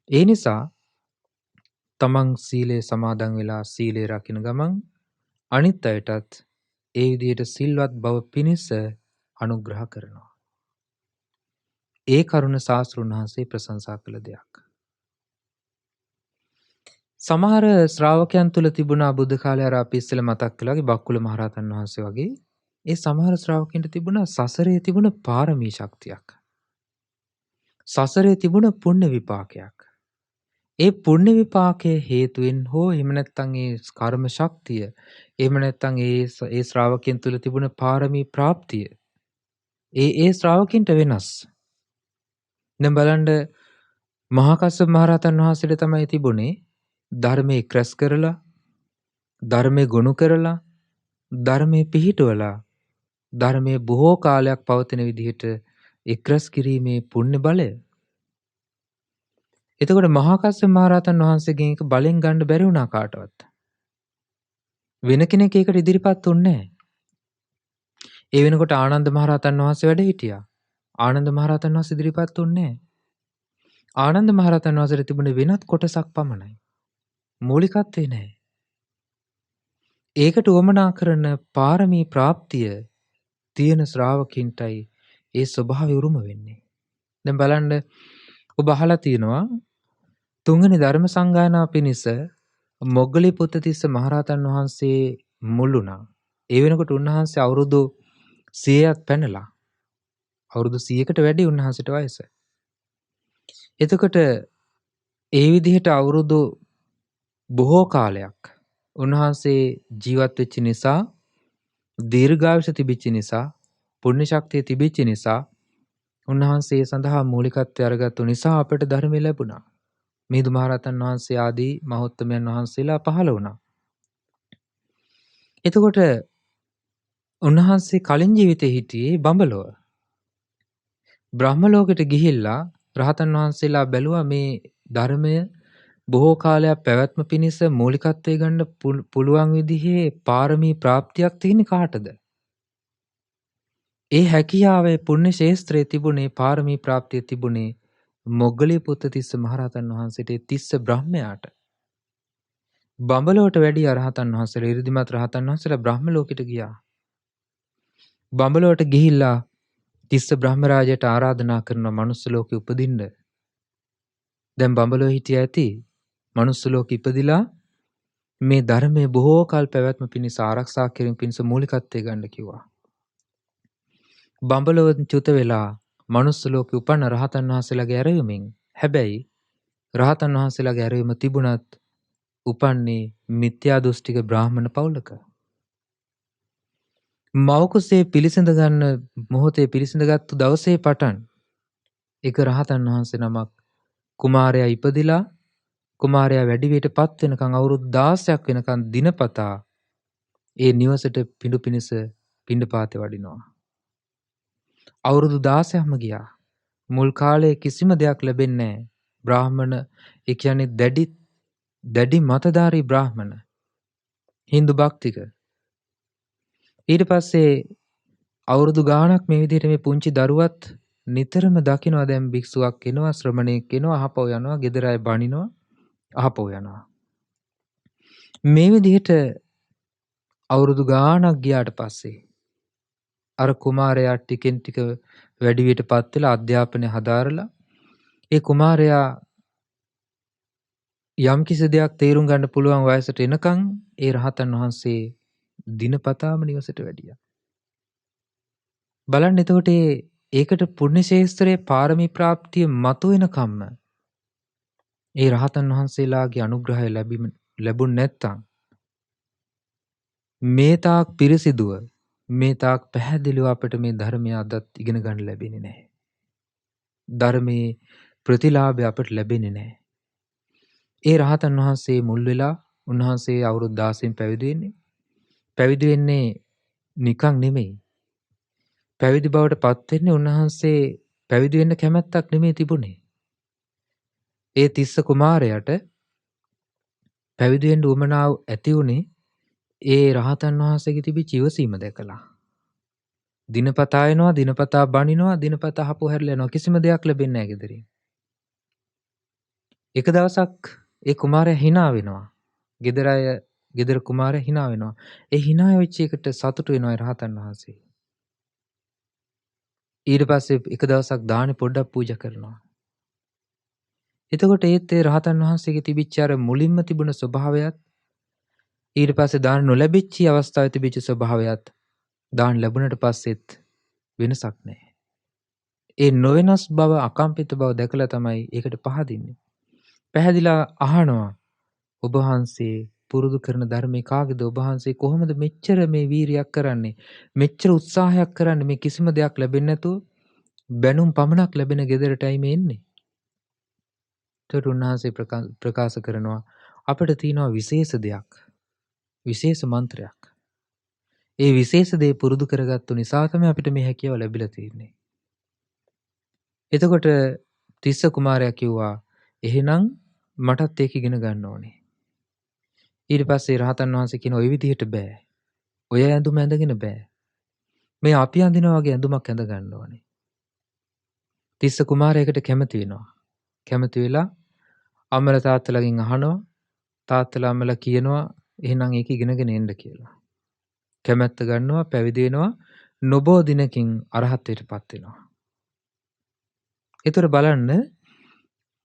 ඒ නිසා තමන් සීලේ සමාදන් වෙලා සීලේ රකින්න ගමන් අනිත් අයටත් ඒ විදිහට සිල්වත් බව පිණිස අනුග්‍රහ කරනවා. ඒ කරුණ ශාස්ත්‍රුන් වහන්සේ ප්‍රශංසා කළ දෙයක්. සමහර ශ්‍රාවකයන් තුල තිබුණා බුද්ධ කාලේ අර අපි ඉස්සෙල්ලා මතක් කළා වගේ බක්කුල මහරහතන් වහන්සේ වගේ ඒ සමහර ශ්‍රාවකින්ට තිබුණා සසරේ තිබුණ පාරමී ශක්තියක්. සසරේ තිබුණ පුණ්‍ය විපාකයක්. ඒ පුණ්‍ය විපාකයේ හේතුවෙන් හෝ එහෙම නැත්නම් ඒ කර්ම ශක්තිය එහෙම නැත්නම් ඒ ශ්‍රාවකයන් තුල තිබුණ පාරමී ප්‍රාප්තිය ඒ ශ්‍රාවකින්ට වෙනස්. දැන් බලන්න මහා කස්සප මහරහතන් වහන්සේට තමයි තිබුණේ ධර්මයේ ක්‍රස් කරලා ධර්මයේ ගොනු කරලා ධර්මයේ පිහිටවලා ධර්මයේ බොහෝ කාලයක් පවතින විදිහට එක්රස් කිරීමේ පුණ්‍ය බලය. එතකොට මහා කස්සප මහරහතන් වහන්සේගෙන් එක බලෙන් ගන්න බැරි වුණා කාටවත්. වෙන කෙනෙක් ඒකට ඉදිරිපත් වුණේ නැහැ. ඒ වෙනකොට ආනන්ද මහරහතන් වහන්සේ වැඩ හිටියා. ආනන්ද මහරහතන් වහන්සේ ඉදිරිපත් වුණේ නැහැ. ආනන්ද මහරහතන් වහන්සේට තිබුණේ වෙනත් කොටසක් පමණයි. මූලිකත්වේ නැහැ. ඒකට උවමනා කරන පාරමී ප්‍රාප්තිය තියෙන ශ්‍රාවකින්ටයි ඒ ස්වභාවය උරුම වෙන්නේ. දැන් බලන්න ඔබ අහලා තියෙනවා තුන්වෙනි ධර්ම සංගායනාව පිණිස මොග්ගලී පුත්තිස්ස මහරහතන් වහන්සේ මුළුණා. ඒ වෙනකොට උන්වහන්සේ අවුරුදු 100ක් පැනලා. අවුරුදු 100කට වැඩි උන්වහන්සේට වයස. එතකොට ඒ විදිහට අවුරුදු බොහෝ කාලයක් උන්වහන්සේ ජීවත් වෙච්ච නිසා, දීර්ඝායුෂ තිබිච්ච නිසා, පුණ්‍ය ශක්තිය තිබිච්ච නිසා, උන්වහන්සේ සඳහා මූලිකත්වය අරගත්තු නිසා අපට ධර්මය ලැබුණා. මිහිඳු මහරහතන් වහන්සේ ආදී මහෝත්තමයන් වහන්සේලා පහළ වුණා. එතකොට උන්වහන්සේ කලින් ජීවිතේ හිටියේ බඹලොව. බ්‍රහ්ම ලෝකෙට ගිහිල්ලා රහතන් වහන්සේලා බැලුවා මේ ධර්මය බොහෝ කාලයක් පැවැත්ම පිණිස මූලිකත්වයේ ගන්න පුළුවන් විදිහේ පාරමී ප්‍රාප්තියක් තියෙන්නේ කාටද? ඒ හැකියාවේ පුණ්‍ය ශේස්ත්‍රයේ තිබුණේ, පාරමී ප්‍රාප්තිය තිබුණේ මොග්ගලී පුත්ත තිස්ස මහරහතන් වහන්සේට, තිස්ස බ්‍රහ්මයාට. බඹලොවට වැඩි රහතන් වහන්සේලා, ඉරිදිමත් රහතන් වහන්සේලා බ්‍රහ්ම ලෝකෙට ගියා. බඹලොවට ගිහිල්ලා තිස්ස බ්‍රහ්මරාජයට ආරාධනා කරනවා මනුස්ස ලෝකෙ උපදින්න. දැන් බඹලොව හිටිය ඇති මනුස්ස ලෝකෙ ඉපදිලා මේ ධර්මයේ බොහෝ කල් පැවැත්ම පිණිස ආරක්ෂා කිරීම පිණිස මූලිකත්වයේ ගන්න කිව්වා. බඹලොව චුත වෙලා මනුස්ස ලෝකෙ උපන්න රහතන් වහන්සේලාගේ ඇරයුමින්, හැබැයි රහතන් වහන්සේලාගේ ඇරයුම තිබුණත් උපන්නේ මිත්‍යා දෘෂ්ටික බ්‍රාහ්මණ පවුලක. මවකුසේ පිළිසිඳ ගන්න මොහොතේ පිළිසිඳගත්තු දවසේ පටන් එක රහතන් වහන්සේ නමක් කුමාරයා ඉපදිලා කුමාරයා වැඩිවියට පත් වෙනකන් අවුරුදු 16ක් වෙනකන් දිනපතා ඒ නිවසට පිඬු පිනිස පිඬපාතේ වඩිනවා. අවුරුදු 16ක්ම ගියා. මුල් කාලේ කිසිම දෙයක් ලැබෙන්නේ නැහැ. බ්‍රාහ්මණ, ඒ කියන්නේ දැඩි මතධාරී බ්‍රාහ්මණ, හින්දු භක්තික. ඊට පස්සේ අවුරුදු ගාණක් මේ විදිහට මේ පුංචි දරුවත් නිතරම දකිනවා දැන් භික්ෂුවක් එනවා, ශ්‍රමණෙක් එනවා, අහපව යනවා, ගෙදර අය බනිනවා, අහපව යනවා. මේ විදිහට අවුරුදු ගාණක් ගියාට පස්සේ අර කුමාරයා ටිකෙන් ටික වැඩිවියට පත් වෙලා අධ්‍යාපනය හදාරලා ඒ කුමාරයා යම් කිසි දෙයක් තේරුම් ගන්න පුළුවන් වයසට එනකන් ඒ රහතන් වහන්සේ දිනපතාම නිවසට වැඩියා. බලන්න එතකොට ඒකට පුණ්‍ය ශේස්ත්‍රයේ පාරමී ප්‍රාප්තිය මතුවෙනකම්ම ඒ රහතන් වහන්සේලාගේ අනුග්‍රහය ලැබුණ නැත්තම් මේ තාක් පිරිසිදුව, මේ තාක් පැහැදිලිව අපිට මේ ධර්මය අදත් ඉගෙන ගන්න ලැබෙන්නේ නැහැ. ධර්මයේ ප්‍රතිලාභය අපට ලැබෙන්නේ නැහැ. ඒ රහතන් වහන්සේ මුල් වෙලා උන්වහන්සේ අවුරුදු 16න් පැවිදි වෙන්නේ. පැවිදි වෙන්නේ නිකන් නෙමෙයි. පැවිදි බවට පත් වෙන්නේ උන්වහන්සේ පැවිදි වෙන්න කැමැත්තක් නෙමෙයි තිබුණේ. ඒ තිස්ස කුමාරයාට පැවිදි වෙන්න උවමනාව ඇති වුණේ ඒ රහතන් වහන්සේගේ තිබිච්ච ඉවසීම දැකලා. දිනපතා එනවා, දිනපතා බනිනවා, දිනපතා හපු හැරලා යනවා. කිසිම දෙයක් ලැබෙන්නේ නැහැ ගෙදරින්. එක දවසක් ඒ කුමාරයා hina වෙනවා. ගෙදර කුමාරයා hina වෙනවා. ඒ hina වෙච්ච එකට සතුටු වෙනවා ඒ රහතන් වහන්සේ. ඊට පස්සේ එක දවසක් දානේ පොඩ්ඩක් පූජා කරනවා. එතකොට ඒත් ඒ රහතන් වහන්සේගේ තිබිච්ච අර මුලින්ම තිබුණ ස්වභාවයත්, ඊට පස්සේ දාන නොලැබිච්ච අවස්ථාවේ තිබිච්ච ස්වභාවයත්, දාන ලැබුණට පස්සෙත් වෙනසක් නැහැ. ඒ නොවෙනස් බව, අකම්පිත බව දැකලා තමයි ඒකට පහදින්නේ. පැහැදිලා අහනවා, ඔබ වහන්සේ පුරුදු කරන ධර්මයේ කාගේද? ඔබ වහන්සේ කොහොමද මෙච්චර මේ වීරියක් කරන්නේ? මෙච්චර උත්සාහයක් කරන්නේ මේ කිසිම දෙයක් ලැබෙන්නේ නැතුව බැනුම් පමණක් ලැබෙන ගෙදරටයි මේ එන්නේ. ඒකට උන්වහන්සේ ප්‍රකාශ කරනවා අපිට තියෙනවා විශේෂ දෙයක්. විශේෂ මන්ත්‍රයක්. ඒ විශේෂ දේ පුරුදු කරගත්තු නිසා තමයි අපිට මේ හැකියාව ලැබිලා තියෙන්නේ. එතකොට තිස්ස කුමාරයා කිව්වා එහෙනම් මටත් ඒක ඉගෙන ගන්න ඕනේ. ඊට පස්සේ රහතන් වහන්සේ කියන ඔය විදිහට බෑ. ඔය ඇඳුම ඇඳගෙන බෑ. මේ අපි අඳිනා වගේ ඇඳුමක් ඇඳ ගන්න ඕනේ. තිස්ස කුමාරයාකට කැමති වෙනවා. කැමති වෙලා අම්මලා තාත්තලාගෙන් අහනවා. තාත්තලා අම්මලා කියනවා එහෙනම් ඒක ඉගෙනගෙන එන්න කියලා. කැමැත්ත ගන්නවා, පැවිදි වෙනවා, නොබෝ දිනකින් අරහත්ත්වයටපත් වෙනවා. ඒතර බලන්න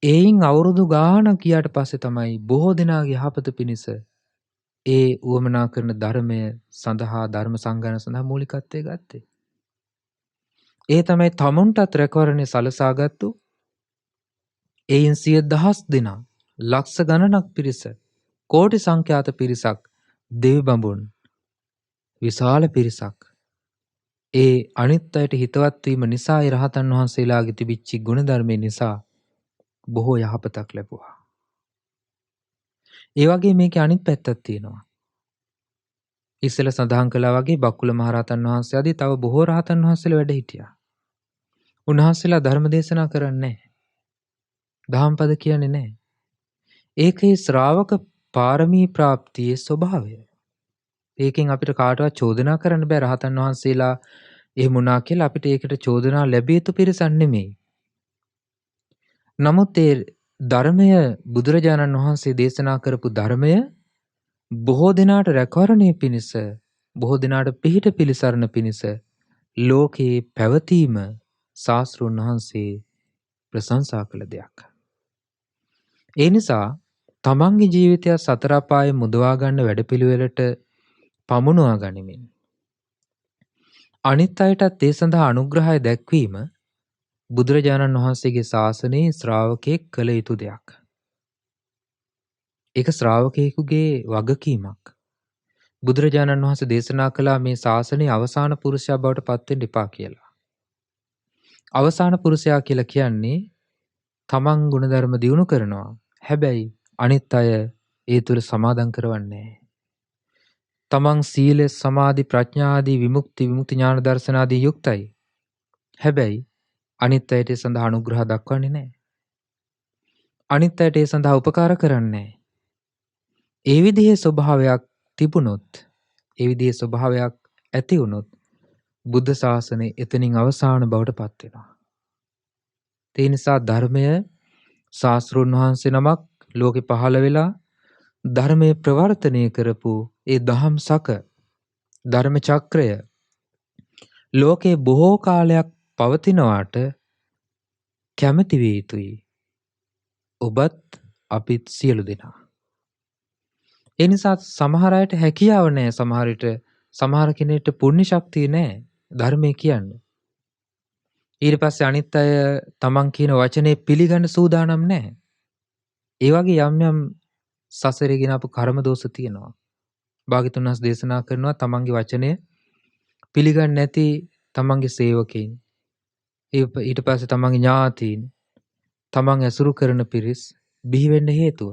එයින් අවුරුදු ගාණක් ගියාට පස්සේ තමයි බොහෝ දෙනාගේ යහපත පිණිස ඒ උවමනා කරන ධර්මය සඳහා, ධර්ම සංගායන සඳහා මූලිකත්වයේ ගත්තේ. ඒ තමයි තමුන්ටත් රැකවරණය සලසාගත්තු එයින් 100,000 දෙනා, ලක්ෂ ගණනක් පිරිස කෝටි සංඛ්‍යාත පිරිසක් දෙවි බඹුන් විශාල පිරිසක් ඒ අනිත් අයට හිතවත් වීම නිසා ඒ රහතන් වහන්සේලාගේ තිබිච්ච ගුණධර්මය නිසා බොහෝ යහපතක් ලැබුවා. ඒ වගේ මේකේ අනිත් පැත්තක් තියෙනවා. ඉස්සෙල්ලා සඳහන් කළා වගේ බක්කුල මහරහතන් වහන්සේ ආදී තව බොහෝ රහතන් වහන්සේලා වැඩ හිටියා. උන්වහන්සේලා ධර්ම දේශනා කරන්නේ නැහැ. දහම් පද කියන්නේ නැහැ. ඒකේ ශ්‍රාවක පාරමී ප්‍රාප්තියේ ස්වභාවය. ඒකෙන් අපිට කාටවත් චෝදනා කරන්න බෑ රහතන් වහන්සේලා එහෙම වුණා කියලා අපිට ඒකට චෝදනා ලැබිය යුතු පිරිසක් නෙමෙයි. නමුත් ඒ ධර්මය බුදුරජාණන් වහන්සේ දේශනා කරපු ධර්මය බොහෝ දෙනාට රැකවරණය පිණිස බොහෝ දෙනාට පිහිට පිළිසරණ පිණිස ලෝකේ පැවතීම ශාස්ත්‍රඥ වහන්සේ ප්‍රශංසා කළ දෙයක්. ඒ නිසා තමන්ගේ ජීවිතය සතර අපායේ මුදවා ගන්න වැඩපිළිවෙලට පමුණුවා ගනිමින් අනිත් අයටත් ඒ සඳහා අනුග්‍රහය දැක්වීම බුදුරජාණන් වහන්සේගේ ශාසනයේ ශ්‍රාවකයෙක් කළ යුතු දෙයක්. ඒක ශ්‍රාවකයෙකුගේ වගකීමක්. බුදුරජාණන් වහන්සේ දේශනා කළා මේ ශාසනයේ අවසාන පුරුෂයා බවට පත් වෙන්න එපා කියලා. අවසාන පුරුෂයා කියලා කියන්නේ තමන් ගුණධර්ම දියුණු කරනවා. හැබැයි අනිත් අය ඒ තුල සමාදම් කරවන්නේ නැහැ. තමන් සීල සමාධි ප්‍රඥා ආදී විමුක්ති ඥාන දර්ශන ආදී යුක්තයි. හැබැයි අනිත් අයට ඒ සඳහා අනුග්‍රහ දක්වන්නේ නැහැ. අනිත් අයට ඒ සඳහා උපකාර කරන්නේ නැහැ. ඒ විදිහේ ස්වභාවයක් තිබුණොත්, ඒ විදිහේ ස්වභාවයක් ඇති වුණොත් බුද්ධ ශාසනය එතනින් අවසාන බවට පත් වෙනවා. ඒ නිසා ධර්මය ශාස්ත්‍රඥ වහන්සේ නමක් ලෝකෙ පහළ වෙලා ධර්මයේ ප්‍රවර්තනය කරපු ඒ දහම් සක ධර්ම චක්‍රය ලෝකේ බොහෝ කාලයක් පවතිනවාට කැමති විය යුතුයි. ඔබත් අපිත් සියලු දෙනා. ඒ නිසා සමහර අයට හැකියාව නැහැ, සමහර විට සමහර කෙනෙක්ට පුණ්‍ය ශක්තිය නැහැ ධර්මයේ කියන්නේ. ඊට පස්සේ අනිත් අය තමන් කියන වචනේ පිළිගන්න සූදානම් නැහැ. ඒ වගේ යම් යම් සසරේ ගෙන අපු කර්ම දෝෂ තියෙනවා. භාග්‍යතුන් වහන්සේ දේශනා කරනවා තමන්ගේ වචනය පිළිගන්නේ නැති තමන්ගේ සේවකයින්, ඊට පස්සේ තමන්ගේ ඥාතීන්, තමන් ඇසුරු කරන පිරිස් බිහි වෙන්න හේතුව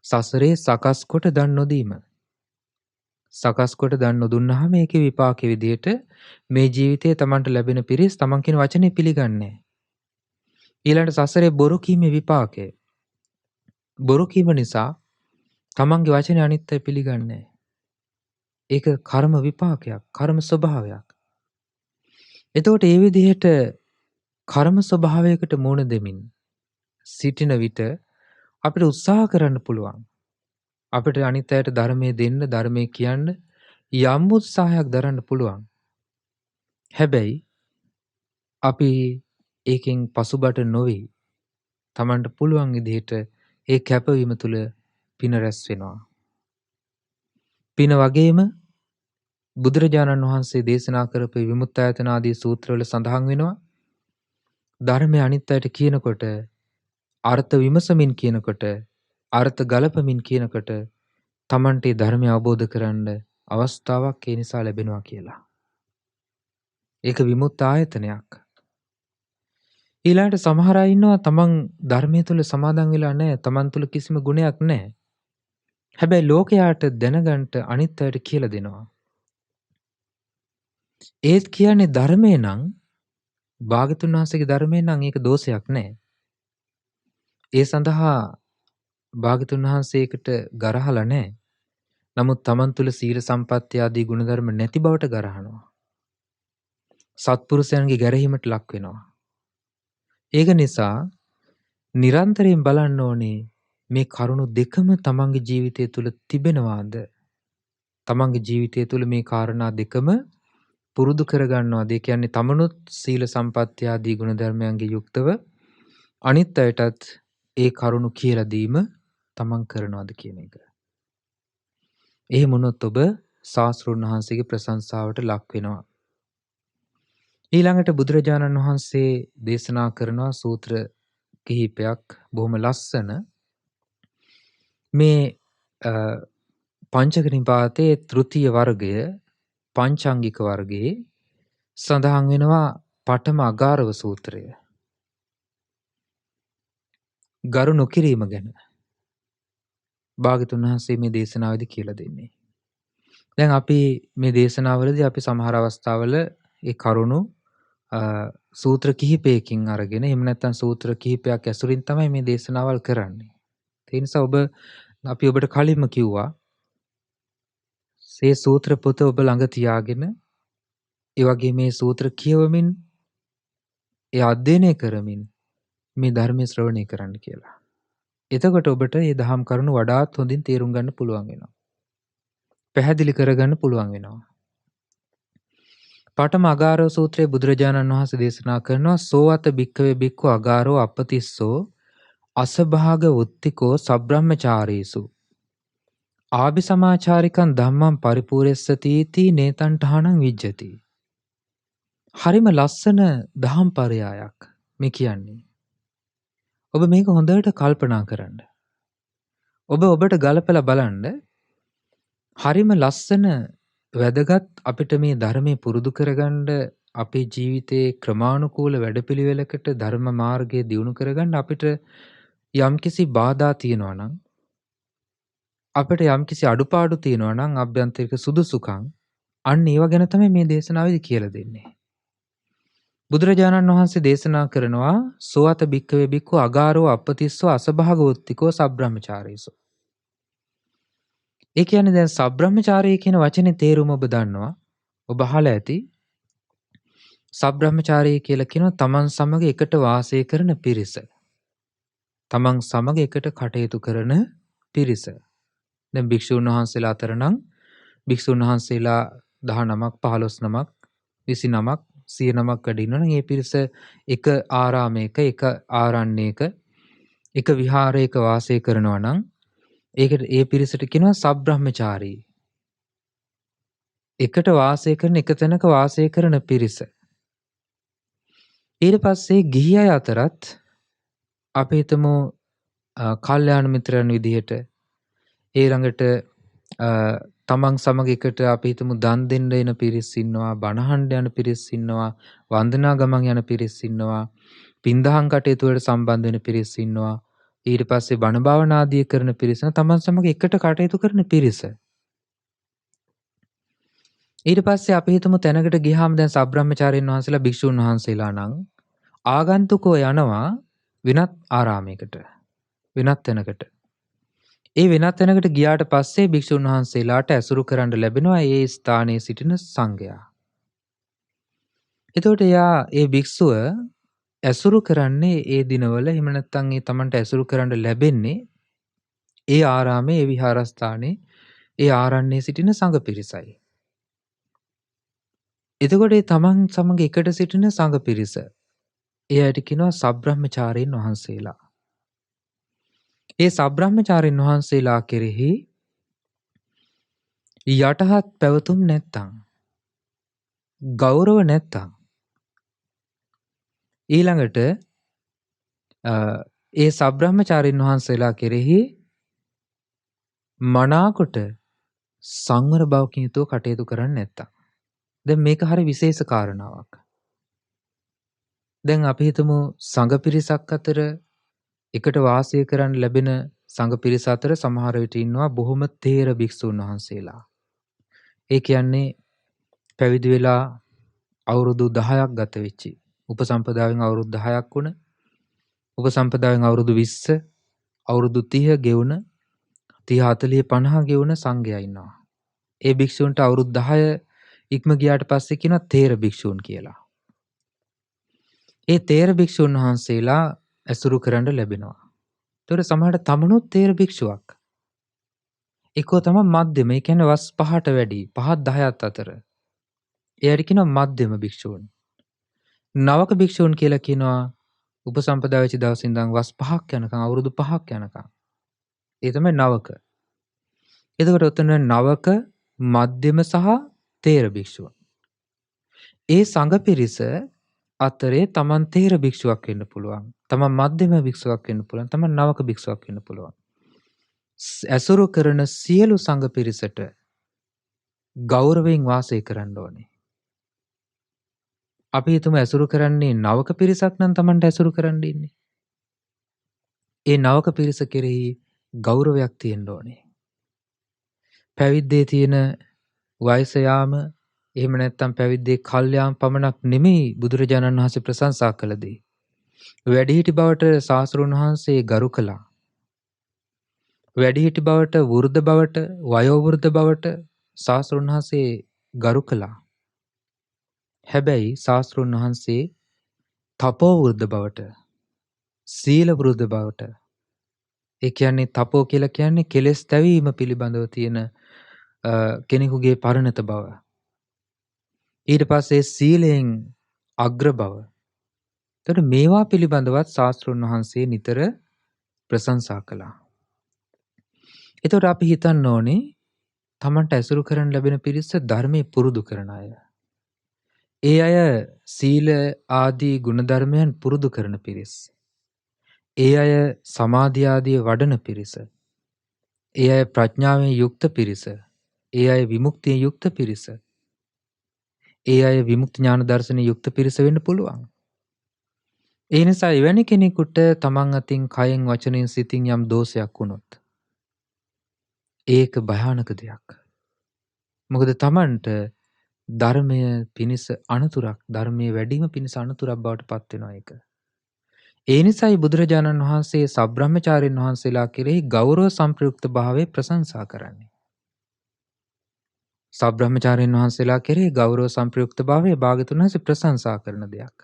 සසරේ සකස් කොට දන් නොදීම. සකස් කොට දන් නොදුන්නාම ඒකේ විපාකෙ විදියට මේ ජීවිතයේ තමන්ට ලැබෙන පිරිස් තමන් කියන වචනේ පිළිගන්නේ නැහැ. ඊළඟට සසරේ බොරු කීමේ විපාකය. බොරු කීම නිසා තමන්ගේ වචනේ අනිත් අය පිළිගන්නේ නැහැ. ඒක කර්ම විපාකයක්, කර්ම ස්වභාවයක්. එතකොට ඒ විදිහට කර්ම ස්වභාවයකට මුහුණ දෙමින් සිටින විට අපිට උත්සාහ කරන්න පුළුවන්. අපිට අනිත් අයට ධර්මයේ දෙන්න, ධර්මයේ කියන්න යම් උත්සාහයක් දරන්න පුළුවන්. හැබැයි අපි ඒකෙන් පසුබට නොවි තමන්ට පුළුවන් විදිහට ඒ කැපවීම තුළ පින රැස් වෙනවා. පින වගේම බුදුරජාණන් වහන්සේ දේශනා කරපු විමුක්තායතන ආදී සූත්‍රවල සඳහන් වෙනවා ධර්මය අනිත් අයට කියනකොට, අර්ථ විමසමින් කියනකොට, අර්ථ ගලපමින් කියනකොට තමන්ට ඒ ධර්මය අවබෝධ කරන්න අවස්ථාවක් ඒ නිසා ලැබෙනවා කියලා. ඒක විමුක්ත ආයතනයක්. ඊළඟට සමහර අය ඉන්නවා තමන් ධර්මයේ තුල සමාදන් වෙලා නැහැ, තමන් තුල කිසිම ගුණයක් නැහැ. හැබැයි ලෝකයාට දැනගන්න අනිත් අයට කියලා දෙනවා. ඒත් කියන්නේ ධර්මේ නම්, භාග්‍යතුන් වහන්සේගේ ධර්මේ නම් ඒක දෝෂයක් නැහැ. ඒ සඳහා භාග්‍යතුන් වහන්සේකට ගරහලා නැහැ. නමුත් තමන් තුල සීල සම්පත්තිය ආදී ගුණධර්ම නැති බවට ගරහනවා. සත්පුරුෂයන්ගේ ගැරහීමට ලක් වෙනවා. ඒක නිසා නිරන්තරයෙන් බලන්න ඕනේ මේ කරුණු දෙකම තමන්ගේ ජීවිතය තුළ තිබෙනවාද? තමන්ගේ ජීවිතය තුළ මේ කාරණා දෙකම පුරුදු කරගන්නවාද? ඒ කියන්නේ තමනුත් සීල සම්පත්තිය ආදී ගුණධර්මයන්ගේ යුක්තව අනිත් අයටත් ඒ කරුණු කියලා දීම තමන් කරනවාද කියන එක. එහෙම වුණොත් ඔබ ශාස්ත්‍රඥ වහන්සේගේ ප්‍රශංසාවට ලක් වෙනවා. ඊළඟට බුදුරජාණන් වහන්සේ දේශනා කරනවා සූත්‍ර කිහිපයක් බොහොම ලස්සන. මේ පංචක නිපාතයේ තෘතීය වර්ගය පංචාංගික වර්ගයේ සඳහන් වෙනවා පඨම අගාරව සූත්‍රය. ගරු නොකිරීම ගැන භාග්‍යවතුන් වහන්සේ මේ දේශනාවේදී කියලා දෙන්නේ. දැන් අපි මේ දේශනාවලදී අපි සමහර අවස්ථාවල ඒ කරුණු සූත්‍ර කිහිපයකින් අරගෙන එහෙම නැත්නම් සූත්‍ර කිහිපයක් ඇසුරින් තමයි මේ දේශනාවල් කරන්නේ. ඒ නිසා අපි ඔබට කලින්ම කිව්වා මේ සූත්‍ර පොත ඔබ ළඟ තියාගෙන ඒ වගේ මේ සූත්‍ර කියවමින් ඒ අධ්‍යයනය කරමින් මේ ධර්මයේ ශ්‍රවණය කරන්න කියලා. එතකොට ඔබට මේ දහම් කරුණු වඩාත් හොඳින් තේරුම් ගන්න පුළුවන් වෙනවා. පැහැදිලි කරගන්න පුළුවන් වෙනවා. පඨම අගාරෝ සූත්‍රයේ බුදුරජාණන් වහන්සේ දේශනා කරනවා සෝවත භික්ඛවේ භික්ඛු අගාරෝ අපතිස්සෝ අසභාග උත්තිකෝ සබ්‍රහ්මචාරීසු ආභි සමාචාරිකං ධම්මං පරිපූර්ණස්සති නේතන්ඨානං විජ්ජති. හරිම ලස්සන දහම් පරයයක් මේ කියන්නේ. ඔබ මේක හොඳට කල්පනා කරන්න. ඔබට ගලපලා බලන්න. හරිම ලස්සන වැදගත් අපිට මේ ධර්මයේ පුරුදු කරගන්න අපේ ජීවිතයේ ක්‍රමානුකූල වැඩපිළිවෙලකට ධර්ම මාර්ගය දියුණු කරගන්න අපිට යම්කිසි බාධා තියෙනවා නම් අපිට යම්කිසි අඩුපාඩු තියෙනවා නම් අභ්‍යන්තරික සුදුසුකම් අන්න ඒව ගැන තමයි මේ දේශනාවේදී කියලා දෙන්නේ. බුදුරජාණන් වහන්සේ දේශනා කරනවා සෝවත භික්ඛවේ භික්ඛු අගාරෝ අපතිස්සෝ අසභාගවොත්තිකෝ සබ්‍රහ්මචාරීසෝ. ඒ කියන්නේ දැන් සබ්‍රහ්මචාරී කියන වචනේ තේරුම ඔබ දන්නවා. ඔබ අහලා ඇති. සබ්‍රහ්මචාරී කියලා කියනවා තමන් සමග එකට වාසය කරන පිරිස. තමන් සමග එකට කටයුතු කරන පිරිස. දැන් භික්ෂුන් වහන්සේලා අතර නම් භික්ෂුන් වහන්සේලා 19ක් 15 නමක් 29ක් 100 නමක් වැඩ ඉන්නවනම් මේ පිරිස එක ආරාමයක එක ආරණ්‍යයක එක විහාරයක වාසය කරනවා නම් ඒකට ඒ පිරිසට කියනවා සබ්‍රහ්මචාරී. එකට වාසය කරන එක තැනක වාසය කරන පිරිස. ඊට පස්සේ ගිහි අය අතරත් අපි හිතමු කල්යාණ මිත්‍රයන් විදිහට ඊළඟට තමන් සමග එකට අපි හිතමු දන් දෙන්න එන පිරිස් ඉන්නවා, බණහඬ යන පිරිස් ඉන්නවා, වන්දනා ගමන් යන පිරිස් ඉන්නවා, පින්දහම් කටයුතු වලට සම්බන්ධ වෙන පිරිස් ඉන්නවා. ඊට පස්සේ බණ භාවනා ආදී කරන පිරිස තමන් සමග එකට කටයුතු කරන පිරිස. ඊට පස්සේ අපි හිතමු තැනකට ගියාම දැන් සබ්‍රහ්මචාරීන් වහන්සේලා භික්ෂුන් වහන්සේලා නම් ආගන්තුකෝ යනවා වෙනත් ආරාමයකට වෙනත් තැනකට. ඒ වෙනත් තැනකට ගියාට පස්සේ භික්ෂුන් වහන්සේලාට ඇසුරු කරන්න ලැබෙනවා ඒ ස්ථානයේ සිටින සංඝයා. එතකොට ඒ භික්ෂුව ඇසුරු කරන්නේ ඒ දිනවල එහෙම නැත්නම් ඒ Tamanට ඇසුරු කරන්න ලැබෙන්නේ ඒ ආරාමයේ ඒ විහාරස්ථානයේ ඒ ආරණ්‍යයේ සිටින සංඝ පිරිසයි. එතකොට ඒ Taman සමග එකට සිටින සංඝ පිරිස එයාට කියනවා සබ්‍රහ්මචාරීන් වහන්සේලා. ඒ සබ්‍රහ්මචාරීන් වහන්සේලා කෙරෙහි යටහත් පැවතුම් නැත්තම් ගෞරව නැත්තම් ඊළඟට ඒ සබ්‍රහ්මචාරීන් වහන්සේලා කෙරෙහි මනාකොට සංවර බවකින් යුතුව කටයුතු කරන්නේ නැත්තම් දැන් මේක හරි විශේෂ කාරණාවක්. දැන් අපි හිතමු සංඝ පිරිසක් අතර එකට වාසය කරන්න ලැබෙන සංඝ පිරිස අතර සමහර විට ඉන්නවා බොහොම තේර භික්ෂුන් වහන්සේලා. ඒ කියන්නේ පැවිදි වෙලා අවුරුදු 10ක් ගත වෙච්චි. උපසම්පදාවෙන් අවුරුදු 10ක් වුණ, උපසම්පදාවෙන් අවුරුදු 20, අවුරුදු 30 ගෙවුන, 30 40 50 ගෙවුන සංඝයා ඉන්නවා. ඒ භික්ෂුන්ට අවුරුදු 10 ඉක්ම ගියාට පස්සේ කියනවා තේර භික්ෂුන් කියලා. ඒ තේර භික්ෂුන් වහන්සේලා ඇසුරු කරන්න ලැබෙනවා. ඒතකොට සමහරට තමනුත් තේර භික්ෂුවක්. එකෝ තමයි මධ්‍යම. ඒ කියන්නේ වස් 5ට වැඩි 5ත් 10ත් අතර. එයාට කියනවා මධ්‍යම භික්ෂූන්. නවක භික්ෂූන් කියලා කියනවා උපසම්පදා වෙච්ච දවසේ ඉඳන් වස් 5ක් යනකම් අවුරුදු 5ක් යනකම්. ඒ තමයි නවක. එතකොට උතන නවක මධ්‍යම සහ තේර භික්ෂූන්. ඒ සංඝ පිරිස අතරේ තමන් තේර භික්ෂුවක් වෙන්න පුළුවන්. තමන් මධ්‍යම භික්ෂුවක් වෙන්න පුළුවන්. තමන් නවක භික්ෂුවක් වෙන්න පුළුවන්. ඇසුරු කරන සියලු සංඝ පිරිසට ගෞරවයෙන් වාසය කරන්න ඕනේ. අපි හිතමු ඇසුරු කරන්නේ නවක පිරිසක් නම් Tamanට ඇසුරු කරන්න ඉන්නේ. ඒ නවක පිරිස කෙරෙහි ගෞරවයක් තියෙන්න ඕනේ. පැවිද්දේ තියෙන වයස යාම එහෙම නැත්නම් පැවිද්දේ කල්යාම් පමණක් නෙමෙයි බුදුරජාණන් වහන්සේ ප්‍රශංසා කළ දේ. වැඩිහිටි බවට ශාස්ත්‍රඥ වහන්සේ ගරු කළා. වැඩිහිටි බවට වෘද්ධ බවට වයෝ වෘද්ධ බවට ශාස්ත්‍රඥ වහන්සේ ගරු කළා. හැබැයි ශාස්ත්‍රඥ වහන්සේ තපෝ වෘද්ධ බවට සීල වෘද්ධ බවට ඒ කියන්නේ තපෝ කියලා කියන්නේ කෙලෙස් තැවීම පිළිබඳව තියෙන කෙනෙකුගේ පරිණත බව. ඊට පස්සේ සීලයෙන් අග්‍ර බව. එතකොට මේවා පිළිබඳවත් ශාස්ත්‍රඥ වහන්සේ නිතර ප්‍රශංසා කළා. එතකොට අපි හිතන්න ඕනේ Tamanට ඇසුරු කරන්න ලැබෙන පිරිස ධර්මයේ පුරුදු කරන අය. ඒ අය සීල ආදී ගුණධර්මයන් පුරුදු කරන පිරිස්. ඒ අය සමාධි ආදී වඩන පිරිස. ඒ අය ප්‍රඥාවෙන් යුක්ත පිරිස. ඒ අය විමුක්තියෙන් යුක්ත පිරිස. ඒ අය විමුක්ති ඥාන දර්ශනයේ යුක්ත පිරිස වෙන්න පුළුවන්. ඒ නිසා එවැනි කෙනෙකුට තමන් අතින් කයෙන් වචනයෙන් සිතින් යම් දෝෂයක් වුණොත් ඒක භයානක දෙයක්. මොකද තමන්ට ධර්මය පිණිස අනතුරක්, ධර්මයේ වැඩිම පිණිස අනතුරක් බවට පත් වෙනවා ඒක. ඒ නිසායි බුදුරජාණන් වහන්සේ සබ්‍රහ්මචාරීන් වහන්සේලා කෙරෙහි ගෞරව සම්ප්‍රයුක්ත භාවයේ ප්‍රශංසා කරන්නේ. සබ්‍රහ්මචාරීන් වහන්සේලා කෙරෙහි ගෞරව සම්ප්‍රයුක්ත භාවයේ භාග්‍යවතුන් වහන්සේ ප්‍රශංසා කරන දෙයක්.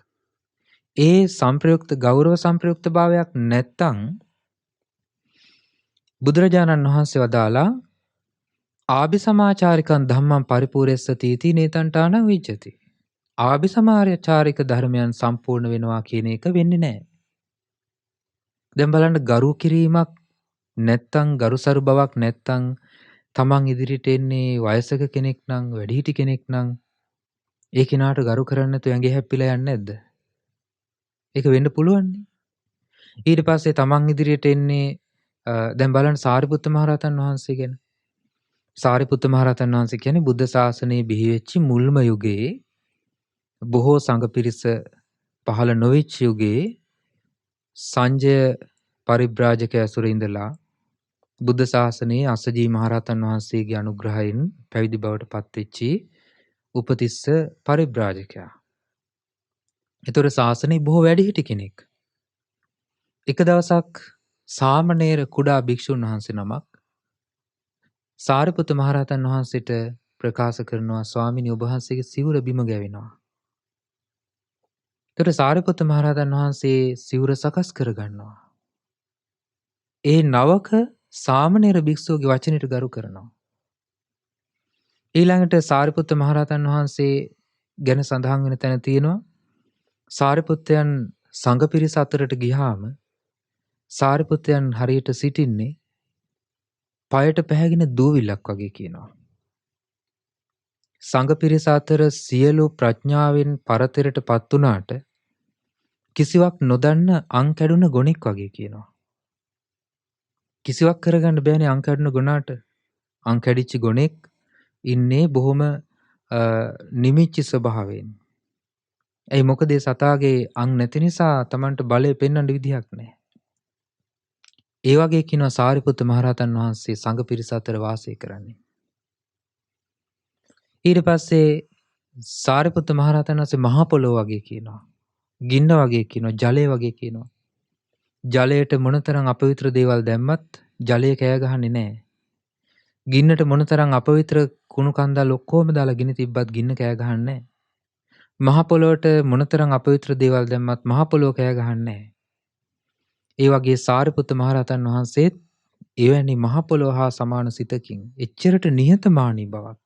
ඒ සම්ප්‍රයුක්ත ගෞරව සම්ප්‍රයුක්ත භාවයක් නැත්තම් බුදුරජාණන් වහන්සේ වදාලා ආභිසමාචාරිකං ධම්මං පරිපූර්ණස්සති इति නේතන්ටාන විජ්ජති. ආභිසමාචාරික ධර්මයන් සම්පූර්ණ වෙනවා කියන එක වෙන්නේ නැහැ. දැන් බලන්න ගරු කිරීමක් නැත්තම් ගරුසරු බවක් නැත්තම් තමන් ඉදිරියට එන්නේ වයසක කෙනෙක් නම් වැඩිහිටි කෙනෙක් නම් ඒ කෙනාට ගරු කරන්න නැතුව ඇඟේ හැප්පිලා යන්නේ නැද්ද? ඒක වෙන්න පුළුවන්. ඊට පස්සේ තමන් ඉදිරියට එන්නේ දැන් බලන්න සාරිපුත්ත මහරහතන් වහන්සේ ගැන. සාරිපුත්ත මහරහතන් වහන්සේ කියන්නේ බුද්ධ ශාසනයේ බිහි වෙච්ච මුල්ම යුගයේ බොහෝ සංඝ පිරිස පහළ නොවිච්ච යුගයේ සංජය පරිබ්‍රාජක ඇසුර ඉඳලා බුද්ධ ශාසනයේ අසජී මහරහතන් වහන්සේගේ අනුග්‍රහයෙන් පැවිදි බවට පත්වෙච්චි උපතිස්ස පරිබ්‍රාජකයා. ඒතර ශාසනයේ බොහෝ වැඩිහිටි කෙනෙක්. එක දවසක් සාමණේර කුඩා භික්ෂුන් වහන්සේ නමක් සාරිපුත්ත මහරහතන් වහන්සේට ප්‍රකාශ කරනවා ස්වාමීනි ඔබ වහන්සේගේ සිවුර බිම ගැවෙනවා. ඒතර සාරිපුත්ත මහරහතන් වහන්සේ සිවුර සකස් කරගන්නවා. ඒ නවක සාමණේර භික්ෂුවගේ වචනයට ගරු කරනවා. ඊළඟට සාරිපුත්ත මහරහතන් වහන්සේ ගැන සඳහන් වෙන තැන තියෙනවා සාරිපුත්තයන් සංඝ පිරිස අතරට ගියාම සාරිපුත්තයන් හරියට සිටින්නේ පයට පැහැගෙන දූවිල්ලක් වගේ කියනවා. සංඝ පිරිස අතර සියලු ප්‍රඥාවෙන් පරතරයට පත් වුණාට කිසිවක් නොදන්න අං කැඩුන ගොනෙක් වගේ කියනවා. කිසිවක් කරගන්න බෑනේ අං කැඩුන ගොනාට. අං කැඩිච්ච ගොනෙක් ඉන්නේ බොහොම නිමිච්ච ස්වභාවයෙන්. ඒ මොකද ඒ සතාගේ අං නැති නිසා Tamanට බලය පෙන්වන්න විදිහක් නැහැ. ඒ වගේ කියනවා සාරිපුත්ත මහරහතන් වහන්සේ සංඝ පිරිස අතර වාසය කරන්නේ. ඊට පස්සේ සාරිපුත්ත මහරහතන් වහන්සේ මහ පොළොව වගේ කියනවා. ගින්න වගේ කියනවා, ජලය වගේ කියනවා. ජලයට මොනතරම් අපවිත්‍ර දේවල් දැම්මත් ජලය කෑ ගහන්නේ නැහැ. ගින්නට මොනතරම් අපවිත්‍ර කුණු කන්දල් ඔක්කොම දාලා ගිනි තිබ්බත් ගින්න කෑ ගහන්නේ නැහැ. මහ පොළොවට මොනතරම් අපවිත්‍ර දේවල් දැම්මත් මහ පොළොව කෑ ගහන්නේ නැහැ. ඒ වගේ සාරිපුත්ත මහරහතන් වහන්සේත් එවැනි මහ පොළොව හා සමාන සිතකින් එච්චරට නිහතමානී බවක්,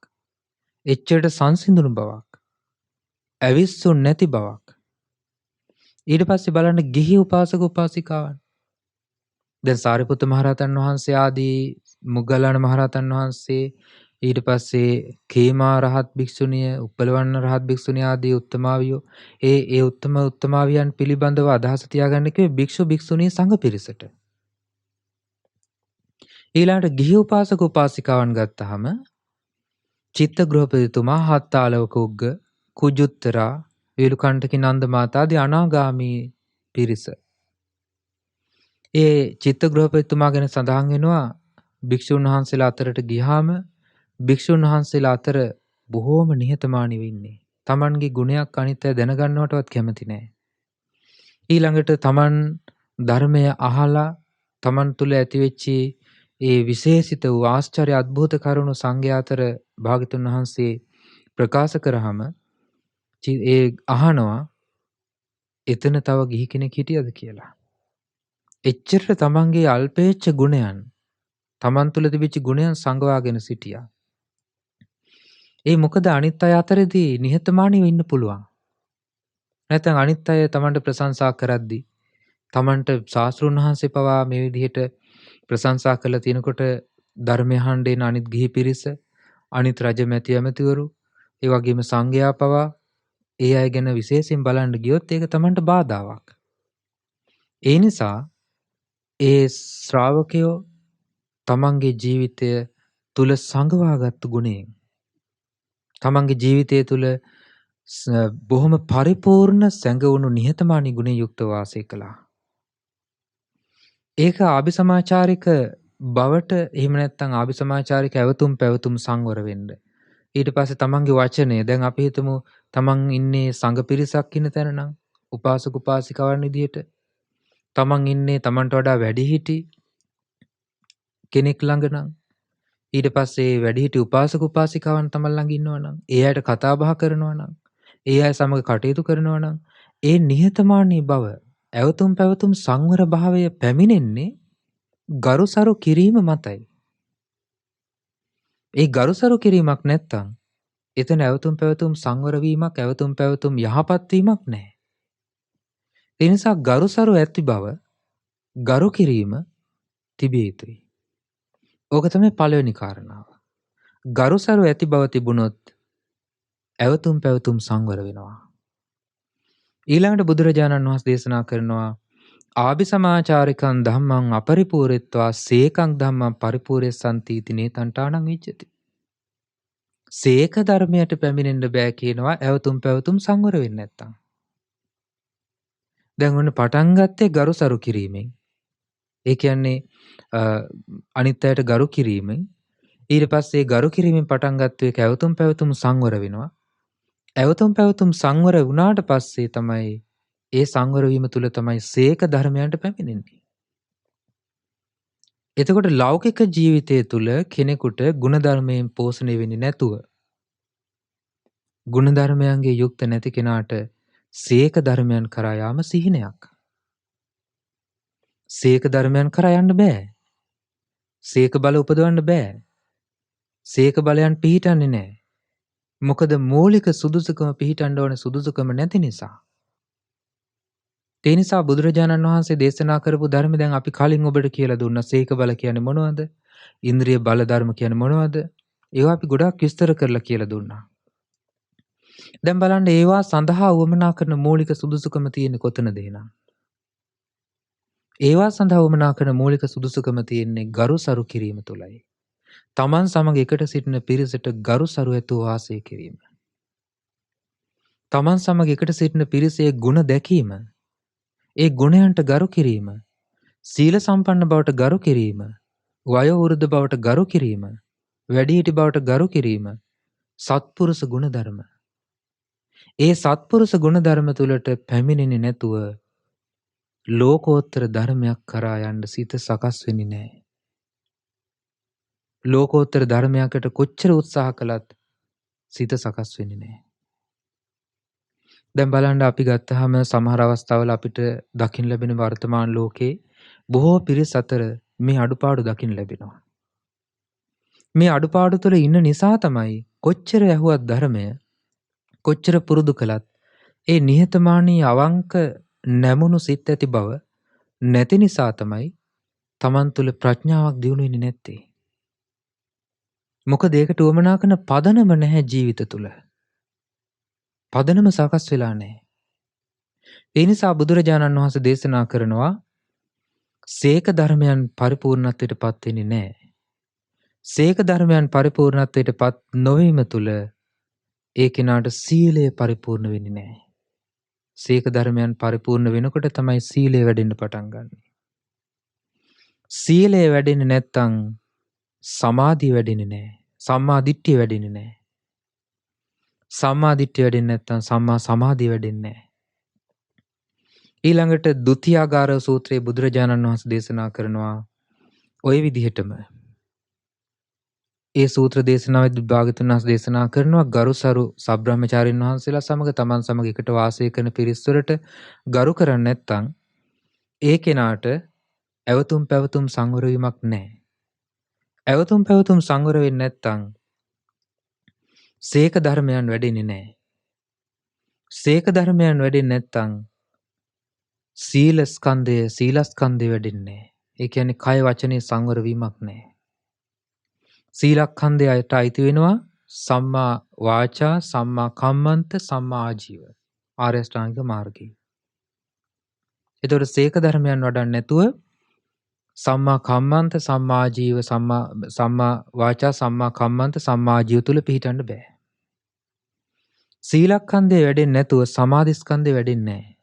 එච්චරට සංසිඳුණු බවක්, ඇවිස්සුන් නැති බවක්. ඊට පස්සේ බලන්න ගිහි උපාසක උපාසිකාවන්. දැන් සාරිපුත්ත මහරහතන් වහන්සේ ආදී මුග්ගල්ලාන මහරහතන් වහන්සේ ඊට පස්සේ කේමා රහත් භික්ෂුණිය, උප්පලවන්න රහත් භික්ෂුණිය ආදී උත්තමාවියෝ ඒ උත්තමාවියන් පිළිබඳව අදහස තියාගන්න කිව්වේ භික්ෂු භික්ෂුණී සංඝ පිරිසට. ඊළඟට ගිහි උපාසක උපාසිකාවන් ගත්තාම චිත්තගෘහපතිතුමා, හත්තාලවක උග්ග, කුජුත්තරා, වේලුකණ්ඨකී නන්ද මාතාදී අනාගාමී පිරිස. ඒ චිත්තගෘහපතිතුමා ගැන සඳහන් වෙනවා භික්ෂුන් වහන්සේලා අතරට ගියාම භික්ෂුන් වහන්සේලා අතර බොහෝම නිහතමානීව ඉන්නේ. තමන්ගේ ගුණයක් අනිත් අය දැනගන්නවටවත් කැමති නැහැ. ඊළඟට තමන් ධර්මය අහලා තමන් තුළ ඇතිවෙච්චි ඒ විශේෂිත වූ ආශ්චර්ය අద్භූත කරුණු සංඝයා අතර භාග්‍යතුන් වහන්සේ ප්‍රකාශ කරාම ඒ අහනවා එතන තව ගිහි කෙනෙක් හිටියද කියලා. එච්චරට තමන්ගේ අල්පේච්ඡ ගුණයන්, තමන් තුළ තිබිච්ච ගුණයන් සංගවාගෙන සිටියා. ඒ මොකද අනිත් අය අතරදී නිහතමානීව ඉන්න පුළුවන්. නැත්නම් අනිත් අය තමන්ට ප්‍රශංසා කරද්දී තමන්ට ශාස්ත්‍රුන් වහන්සේ පවා මේ විදිහට ප්‍රශංසා කරලා තිනකොට ධර්මය අහන්න එන අනිත් ගිහි පිරිස, අනිත් රජමැති ඇමතිවරු, ඒ වගේම සංඝයා පවා ඒ අය ගැන විශේෂයෙන් බලන්න ගියොත් ඒක තමන්ට බාධාවක්. ඒ නිසා ඒ ශ්‍රාවකයෝ තමන්ගේ ජීවිතය තුල සංගවාගත්තු ගුණයෙන් තමන්ගේ ජීවිතය තුල බොහොම පරිපූර්ණ සැඟවුණු නිහතමානී ගුණයෙන් යුක්තව වාසය කළා. ඒක ආභිසමාචාරික බවට, එහෙම නැත්නම් ආභිසමාචාරික ඇවතුම් පැවතුම් සංවර වෙන්න. ඊට පස්සේ තමන්ගේ වචනය, දැන් අපි හිතමු තමන් ඉන්නේ සංඝ පිරිසක් ඉන්න තැන නම්, උපාසක උපාසිකාවන් විදියට තමන් ඉන්නේ තමන්ට වඩා වැඩිහිටි කෙනෙක් ළඟ නම්, ඊට පස්සේ වැඩිහිටි උපාසක උපාසිකාවන් තමන් ළඟ ඉන්නවා නම්, ඒ අයට කතා බහ කරනවා නම්, ඒ අය සමග කටයුතු කරනවා නම්, ඒ නිහතමානී බව, ඇවතුම් පැවතුම් සංවර භාවය පැමිණෙන්නේ ගරුසරු කිරීම මතයි. ඒ ගරුසරු කිරීමක් නැත්තම් එතන ඇවතුම් පැවතුම් සංවර වීමක්, ඇවතුම් පැවතුම් යහපත් වීමක් නැහැ. ඒ නිසා ගරුසරු ඇති බව, ගරු කිරීම තිබිය යුතුයි. ඕක තමයි පළවෙනි කාරණාව. ගරුසරු ඇති බව තිබුණොත් ඇවතුම් පැවතුම් සංවර වෙනවා. ඊළඟට බුදුරජාණන් වහන්සේ දේශනා කරනවා ආභිසමාචාරිකං ධම්මං අපරිපූර්ණත්වා සේකං ධම්මං පරිපූර්ණසන්ති इति නේතන්ටානං විච්ඡති. සේක ධර්මයට පැමිණෙන්න බෑ කියනවා ඇවතුම් පැවතුම් සංවර වෙන්නේ නැත්තම්. දැන් ඔන්න පටන් ගත්තේ ගරුසරු කිරීමෙන්. ඒ කියන්නේ අනිත් අයට ගරු කිරීමෙන්. ඊට පස්සේ ගරු කිරීමෙන් පටන් ගත්ත එක ඇවතුම් පැවතුම් සංවර වෙනවා. ඇවතුම් පැවතුම් සංවර වුණාට පස්සේ තමයි ඒ සංවර වීම තුල තමයි සේක ධර්මයන්ට පැමිණෙන්නේ. එතකොට ලෞකික ජීවිතය තුල කෙනෙකුට ගුණධර්මයෙන් පෝෂණය වෙන්නේ නැතුව, ගුණධර්මයන්ගේ යුක්ත නැති කෙනාට සේක ධර්මයන් කරා යාම සිහිනයක්. සේක ධර්මයන් කරා යන්න බෑ. සේක බල උපදවන්න බෑ. සේක බලයන් පිහිටන්නේ නැහැ. මොකද මූලික සුදුසුකම පිහිටන්න ඕන සුදුසුකම නැති නිසා. ඒ නිසා බුදුරජාණන් වහන්සේ දේශනා කරපු ධර්ම දැන් අපි කලින් ඔබට කියලා දුන්නා. සේක බල කියන්නේ මොනවද? ඉන්ද්‍රිය බල ධර්ම කියන්නේ මොනවද? ඒවා අපි ගොඩාක් විස්තර කරලා කියලා දුන්නා. දැන් බලන්න ඒවා සඳහා වමනා කරන මූලික සුදුසුකම තියෙන්නේ කොතනද එහෙනම්? ඒවා සඳහා වමනා කරන මූලික සුදුසුකම තියෙන්නේ ගරුසරු කිරීම තුලයි. තමන් සමග එකට සිටින පිරිසට ගරුසරු ඇතුව වාසය කිරීම. තමන් සමග එකට සිටින පිරිසේ ගුණ දැකීම, ඒ ගුණයන්ට ගරු කිරීම, සීල සම්පන්න බවට ගරු කිරීම, වයෝ වෘද්ධ බවට ගරු කිරීම, වැඩිහිටි බවට ගරු කිරීම, සත්පුරුෂ ගුණධර්ම. ඒ සත්පුරුෂ ගුණධර්ම තුලට පැමිණෙන්නේ නැතුව ලෝකෝත්තර ධර්මයක් කරා යන්න සිත සකස් වෙන්නේ නැහැ. ලෝකෝත්තර ධර්මයකට කොච්චර උත්සාහ කළත් සිත සකස් වෙන්නේ නැහැ. දැන් බලන්න අපි ගත්තාම සමහර අවස්ථාවල අපිට දකින්න ලැබෙන වර්තමාන ලෝකේ බොහෝ පිරිස් අතර මේ අඩුපාඩු දකින්න ලැබෙනවා. මේ අඩුපාඩු තුළ ඉන්න නිසා තමයි කොච්චර ඇහුවත් ධර්මය, කොච්චර පුරුදු කළත් ඒ නිහතමානී අවංක නැමුණු සිත් ඇති බව නැති නිසා තමයි Taman තුළ ප්‍රඥාවක් දියුණු වෙන්නේ නැත්තේ. මොකද ඒකට උවමනා කරන පදනම නැහැ ජීවිත තුළ. පදනම සකස් වෙලා නැහැ. ඒ නිසා බුදුරජාණන් වහන්සේ දේශනා කරනවා සේක ධර්මයන් පරිපූර්ණත්වයට පත් වෙන්නේ නැහැ. සීක ධර්මයන් පරිපූර්ණත්වයට පත් නොවීම තුළ ඒ කෙනාට සීලය පරිපූර්ණ වෙන්නේ නැහැ. සීක ධර්මයන් පරිපූර්ණ වෙනකොට තමයි සීලය වැඩෙන්න පටන් ගන්න. සීලය වැඩෙන්නේ නැත්තම් සමාධිය වැඩෙන්නේ නැහැ. සම්මා දිට්ඨිය වැඩෙන්නේ නැහැ. සම්මා දිට්ඨිය වැඩෙන්නේ නැත්තම් සම්මා සමාධිය වැඩෙන්නේ නැහැ. ඊළඟට ဒုတိ ාගාර සූත්‍රයේ බුදුරජාණන් වහන්සේ දේශනා කරනවා ওই විදිහටම. ඒ සූත්‍ර දේශනාවේදී භාග්‍යවතුන් වහන්සේ දේශනා කරනවා ගරුසරු සබ්‍රාහ්මචාරින් වහන්සේලා සමග තමන් සමග එකට වාසය කරන පිරිස් වලට ගරු කරන්නේ නැත්නම් ඒ කෙනාට ඇවතුම් පැවතුම් සංවර වීමක් නැහැ. ඇවතුම් පැවතුම් සංවර වෙන්නේ නැත්නම් සීක ධර්මයන් වැඩෙන්නේ නැහැ. සීක ධර්මයන් වැඩෙන්නේ නැත්නම් සීලස්කන්ධය වැඩෙන්නේ නැහැ. ඒ කියන්නේ කය වචනේ සංවර වීමක් නැහැ. සීලස්කන්ධයට අයිති වෙනවා සම්මා වාචා, සම්මා කම්මන්ත, සම්මා ආජීව. ආර්ය අෂ්ටාංගික මාර්ගය. ඒතකොට සීක ධර්මයන් වඩන්නේ නැතුව සම්මා කම්මන්ත, සම්මා ආජීව, සම්මා වාචා, සම්මා කම්මන්ත, සම්මා ආජීව තුල පිහිටන්න බෑ. සීලස්කන්ධය වැඩෙන්නේ නැතුව සමාධිස්කන්ධය වැඩෙන්නේ නැහැ.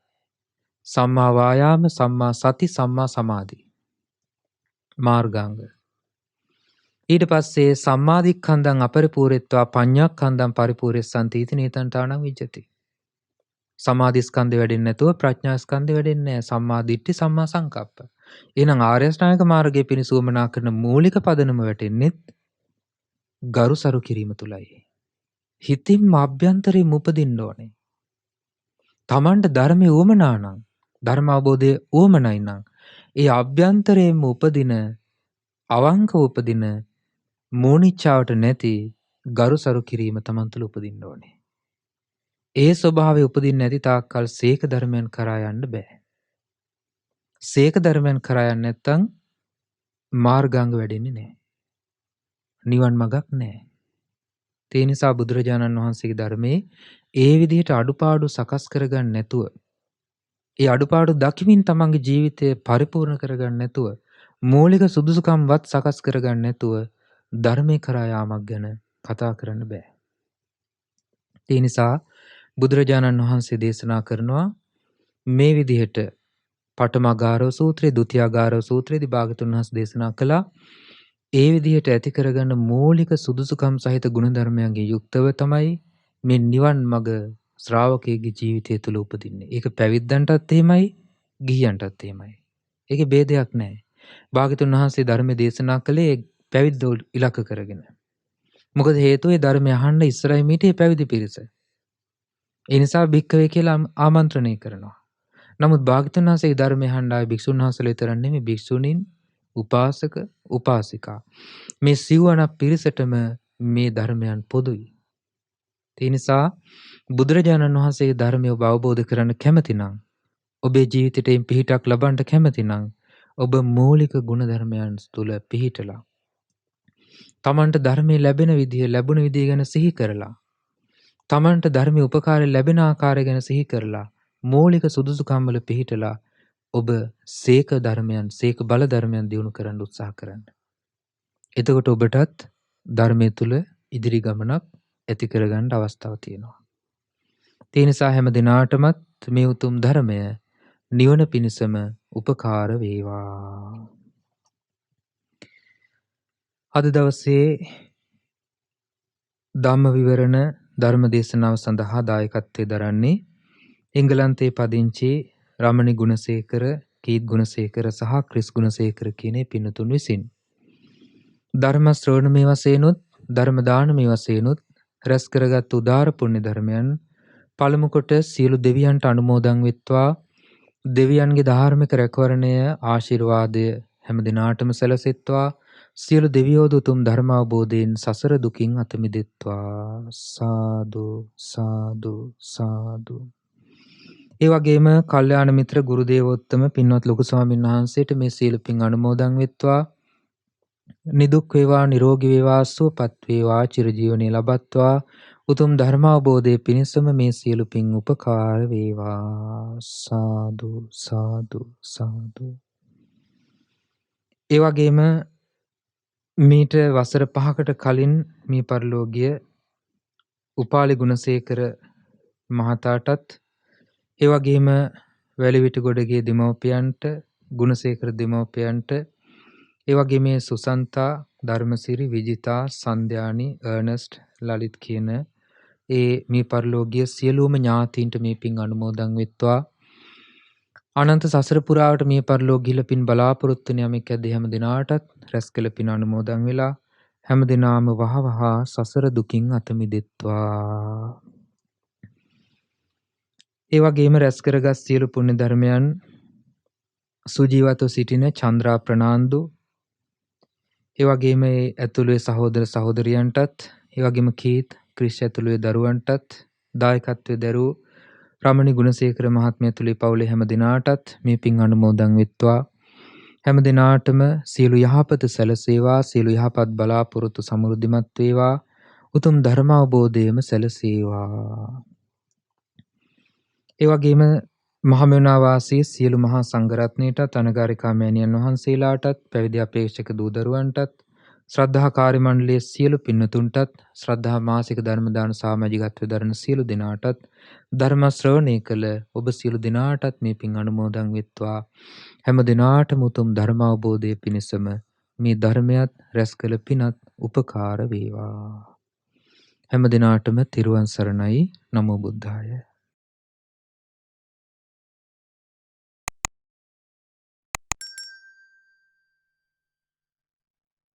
සම්මා වායාම, සම්මා සති, සම්මා සමාධි මාර්ගාංග. ඊට පස්සේ සම්මාදික්ඛන්දං අපරිපූර්ණත්වා පඤ්ඤාක්ඛන්දං පරිපූර්ණස්සන්ති इति නේතං තාණං විජ්ජති. සමාධි ස්කන්ධය වැඩෙන්නේ නැතුව ප්‍රඥා ස්කන්ධය වෙඩෙන්නේ නැහැ. සම්මා දිට්ඨි, සම්මා සංකප්ප. එහෙනම් ආර්ය අෂ්ටාංගික මාර්ගයේ පිණිසුවමනා කරන මූලික පදනම වැටෙන්නේ ගරුසරු කිරීම තුලයි. හිතින්ම අභ්‍යන්තරයෙන් උපදින්න ඕනේ. තමන්ට ධර්මයේ උවමනා නම්, ධර්ම අවබෝධයේ උවමනයි නම්, ඒ අභ්‍යන්තරයෙන්ම උපදින අවංකව උපදින මෝනිච්චාවට නැති ගරුසරු කිරීම තමන් තුළ උපදින්න ඕනේ. ඒ ස්වභාවය උපදින්නේ නැති තාක්කල් සීක ධර්මයන් කරා යන්න බෑ. සීක ධර්මයන් කරා යන්නේ නැත්නම් මාර්ගාංග වැඩෙන්නේ නැහැ. නිවන් මඟක් නැහැ. ඒ නිසා බුදුරජාණන් වහන්සේගේ ධර්මයේ ඒ විදිහට අඩුපාඩු සකස් කරගන්න නැතුව, ඒ අඩුපාඩු දකිමින් තමන්ගේ ජීවිතය පරිපූර්ණ කරගන්න නැතුව, මූලික සුදුසුකම්වත් සකස් කරගන්න නැතුව ධර්මයේ කරා යාමක් ගැන කතා කරන්න බෑ. ඒ නිසා බුදුරජාණන් වහන්සේ දේශනා කරනවා මේ විදිහට පඨමාගාරව සූත්‍රයේ, ဒုတိ ාගාරව සූත්‍රයේදී භාග්‍යවතුන් වහන්සේ දේශනා කළා ඒ විදිහට ඇති කරගන්න මූලික සුදුසුකම් සහිත ගුණධර්මයන්ගේ යුක්තව තමයි මේ නිවන් මඟ ශ්‍රාවකයෙකුගේ ජීවිතය තුළ උපදින්නේ. ඒක පැවිද්දන්ටත් එහෙමයි, ගිහියන්ටත් එහෙමයි. ඒකේ ભેදයක් නැහැ. භාග්‍යවතුන් වහන්සේ ධර්මයේ දේශනා කළේ පැවිද්ද ඉලක්ක කරගෙන. මොකද හේතුව ඒ ධර්මය අහන්න ඉස්සරහින් හිටියේ පැවිදි පිරිස. ඒ නිසා භික්ඛවේ කියලා ආමන්ත්‍රණය කරනවා. නමුත් භාග්‍යවතුන් වහන්සේගේ ධර්මය අහන්න ආවේ භික්ෂුන් වහන්සේලා විතරක් නෙමෙයි, භික්ෂුණීන්, උපාසක, උපාසිකා. මේ සිව්වන පිරිසටම මේ ධර්මයන් පොදුයි. ඒ නිසා බුදුරජාණන් වහන්සේගේ ධර්මය ඔබ අවබෝධ කරගන්න කැමති නම්, ඔබේ ජීවිතයෙන් පිහිටක් ලබන්න කැමති නම්, ඔබ මූලික ගුණ ධර්මයන් තුළ පිහිටලා තමන්ට ධර්මයේ ලැබෙන විදිය, ලැබුණ විදිය ගැන සිහි කරලා, තමන්ට ධර්මයේ උපකාරය ලැබෙන ආකාරය ගැන සිහි කරලා, මූලික සුදුසුකම් වල පිහිටලා ඔබ සීක ධර්මයන්, සීක බල ධර්මයන් දියුණු කරන්න උත්සාහ කරන්න. එතකොට ඔබටත් ධර්මයේ තුල ඉදිරි ගමනක් ඇති කරගන්න අවස්ථාවක් තියෙනවා. ඒ නිසා හැම දිනාටමත් මේ උතුම් ධර්මය නිවන පිණිසම උපකාර වේවා. අද දවසේ ධම්ම විවරණ ධර්ම දේශනාව සඳහා දායකත්වයේ දරන්නේ එංගලන්තයේ පදිංචි රමණි ගුණසේකර, කීත් ගුණසේකර සහ ක්‍රිස් ගුණසේකර කියන පින්තුන් විසින් ධර්ම ශ්‍රවණමේ වශයෙන්ුත් ධර්ම දානමේ වශයෙන්ුත් රැස් කරගත් උදාර පුණ්‍ය ධර්මයන් පළමු කොට සියලු දෙවියන්ට අනුමෝදන් වෙත්වා. දෙවියන්ගේ ධාර්මික රැකවරණය, ආශිර්වාදය හැම දිනාටම සැලසෙත්වා. සියලු දෙවියෝ උතුම් ධර්ම අවබෝධයෙන් සසර දුකින් අත මිදෙත්වා. සාදු සාදු සාදු. ඒ වගේම කල්යාණ මිත්‍ර ගුරු දේවෝත්තම පින්වත් ලොකු ස්වාමීන් වහන්සේට මේ සීල පින් අනුමෝදන් වෙත්වා. නිදුක් වේවා, නිරෝගී වේවා, සුවපත් වේවා, චිරජීවනයේ ලබත්වා. උතුම් ධර්ම අවබෝධයේ පිණිසම මේ සියලු පින් උපකාර වේවා. සාදු සාදු සාදු. ඒ වගේම මීට වසර 5කට කලින් මිය පරලෝ ගිය උපාලි ගුණසේකර මහතාටත් ඒ වගේම වැලිවිටගොඩගේ දෙමව්පියන්ට ගුණසේකර දෙමව්පියන්ට ඒ වගේ මේ සුසන්තා ධර්මසිරි විජිතා සන්ධ්‍යානි අර්නස්ට් ලලිත් කියන ඒ මිය පරලෝ ගිය සියලුම ඥාතීන්ට මේ පින් අනුමෝදන් වෙත්වා. අනන්ත සසර පුරාවට මිය පරලෝ ගිහිලා පින් බලාපොරොත්තු වෙන යමෙක් ඇද්ද හැම දිනාටත් රැස් කළ පින් අනුමෝදන් වෙලා හැම දිනාම වහවහ සසර දුකින් අත මිදෙත්වා. ඒ වගේම රැස් කරගත් සියලු පුණ්‍ය ධර්මයන් සුජීවත්ව සිටින චන්ද්‍රා ප්‍රනාන්දු ඒ වගේම ඇතුළුවේ සහෝදර සහෝදරියන්ටත් ඒ වගේම කීත් ක්‍රිෂ් ඇතුළුවේ දරුවන්ටත් දායකත්වයේ දරූ රමණි ගුණසේකර මහත්මිය ඇතුළේ පවුලේ හැම දිනාටත් මේ පින් අනුමෝදන් වෙත්වා. හැම දිනාටම සියලු යහපත සැලසේවා, සියලු යහපත් බලාපොරොත්තු සමෘද්ධිමත් වේවා, උතුම් ධර්ම අවබෝධයම සැලසේවා. ඒ වගේම මහමෙවුනා වාසී සියලු මහා සංඝරත්නයටත් අනගාരികා මෑණියන් වහන්සේලාටත් පැවිදි අපේක්ෂක දූ දරුවන්ටත් ශ්‍රද්ධා කාර්ය මණ්ඩලයේ සියලු පින්වතුන්ටත් ශ්‍රද්ධා මාසික ධර්ම දාන සමාජිකත්වයේ දරන සියලු දෙනාටත් ධර්ම ශ්‍රවණය කළ ඔබ සියලු දෙනාටත් මේ පින් අනුමෝදන් වෙත්වා. හැම දිනාටම උතුම් ධර්ම අවබෝධය පිණිසම මේ ධර්මයත් රැස් කළ පිනත් උපකාර වේවා. හැම දිනාටම තෙරුවන් සරණයි. නමෝ බුද්ධාය.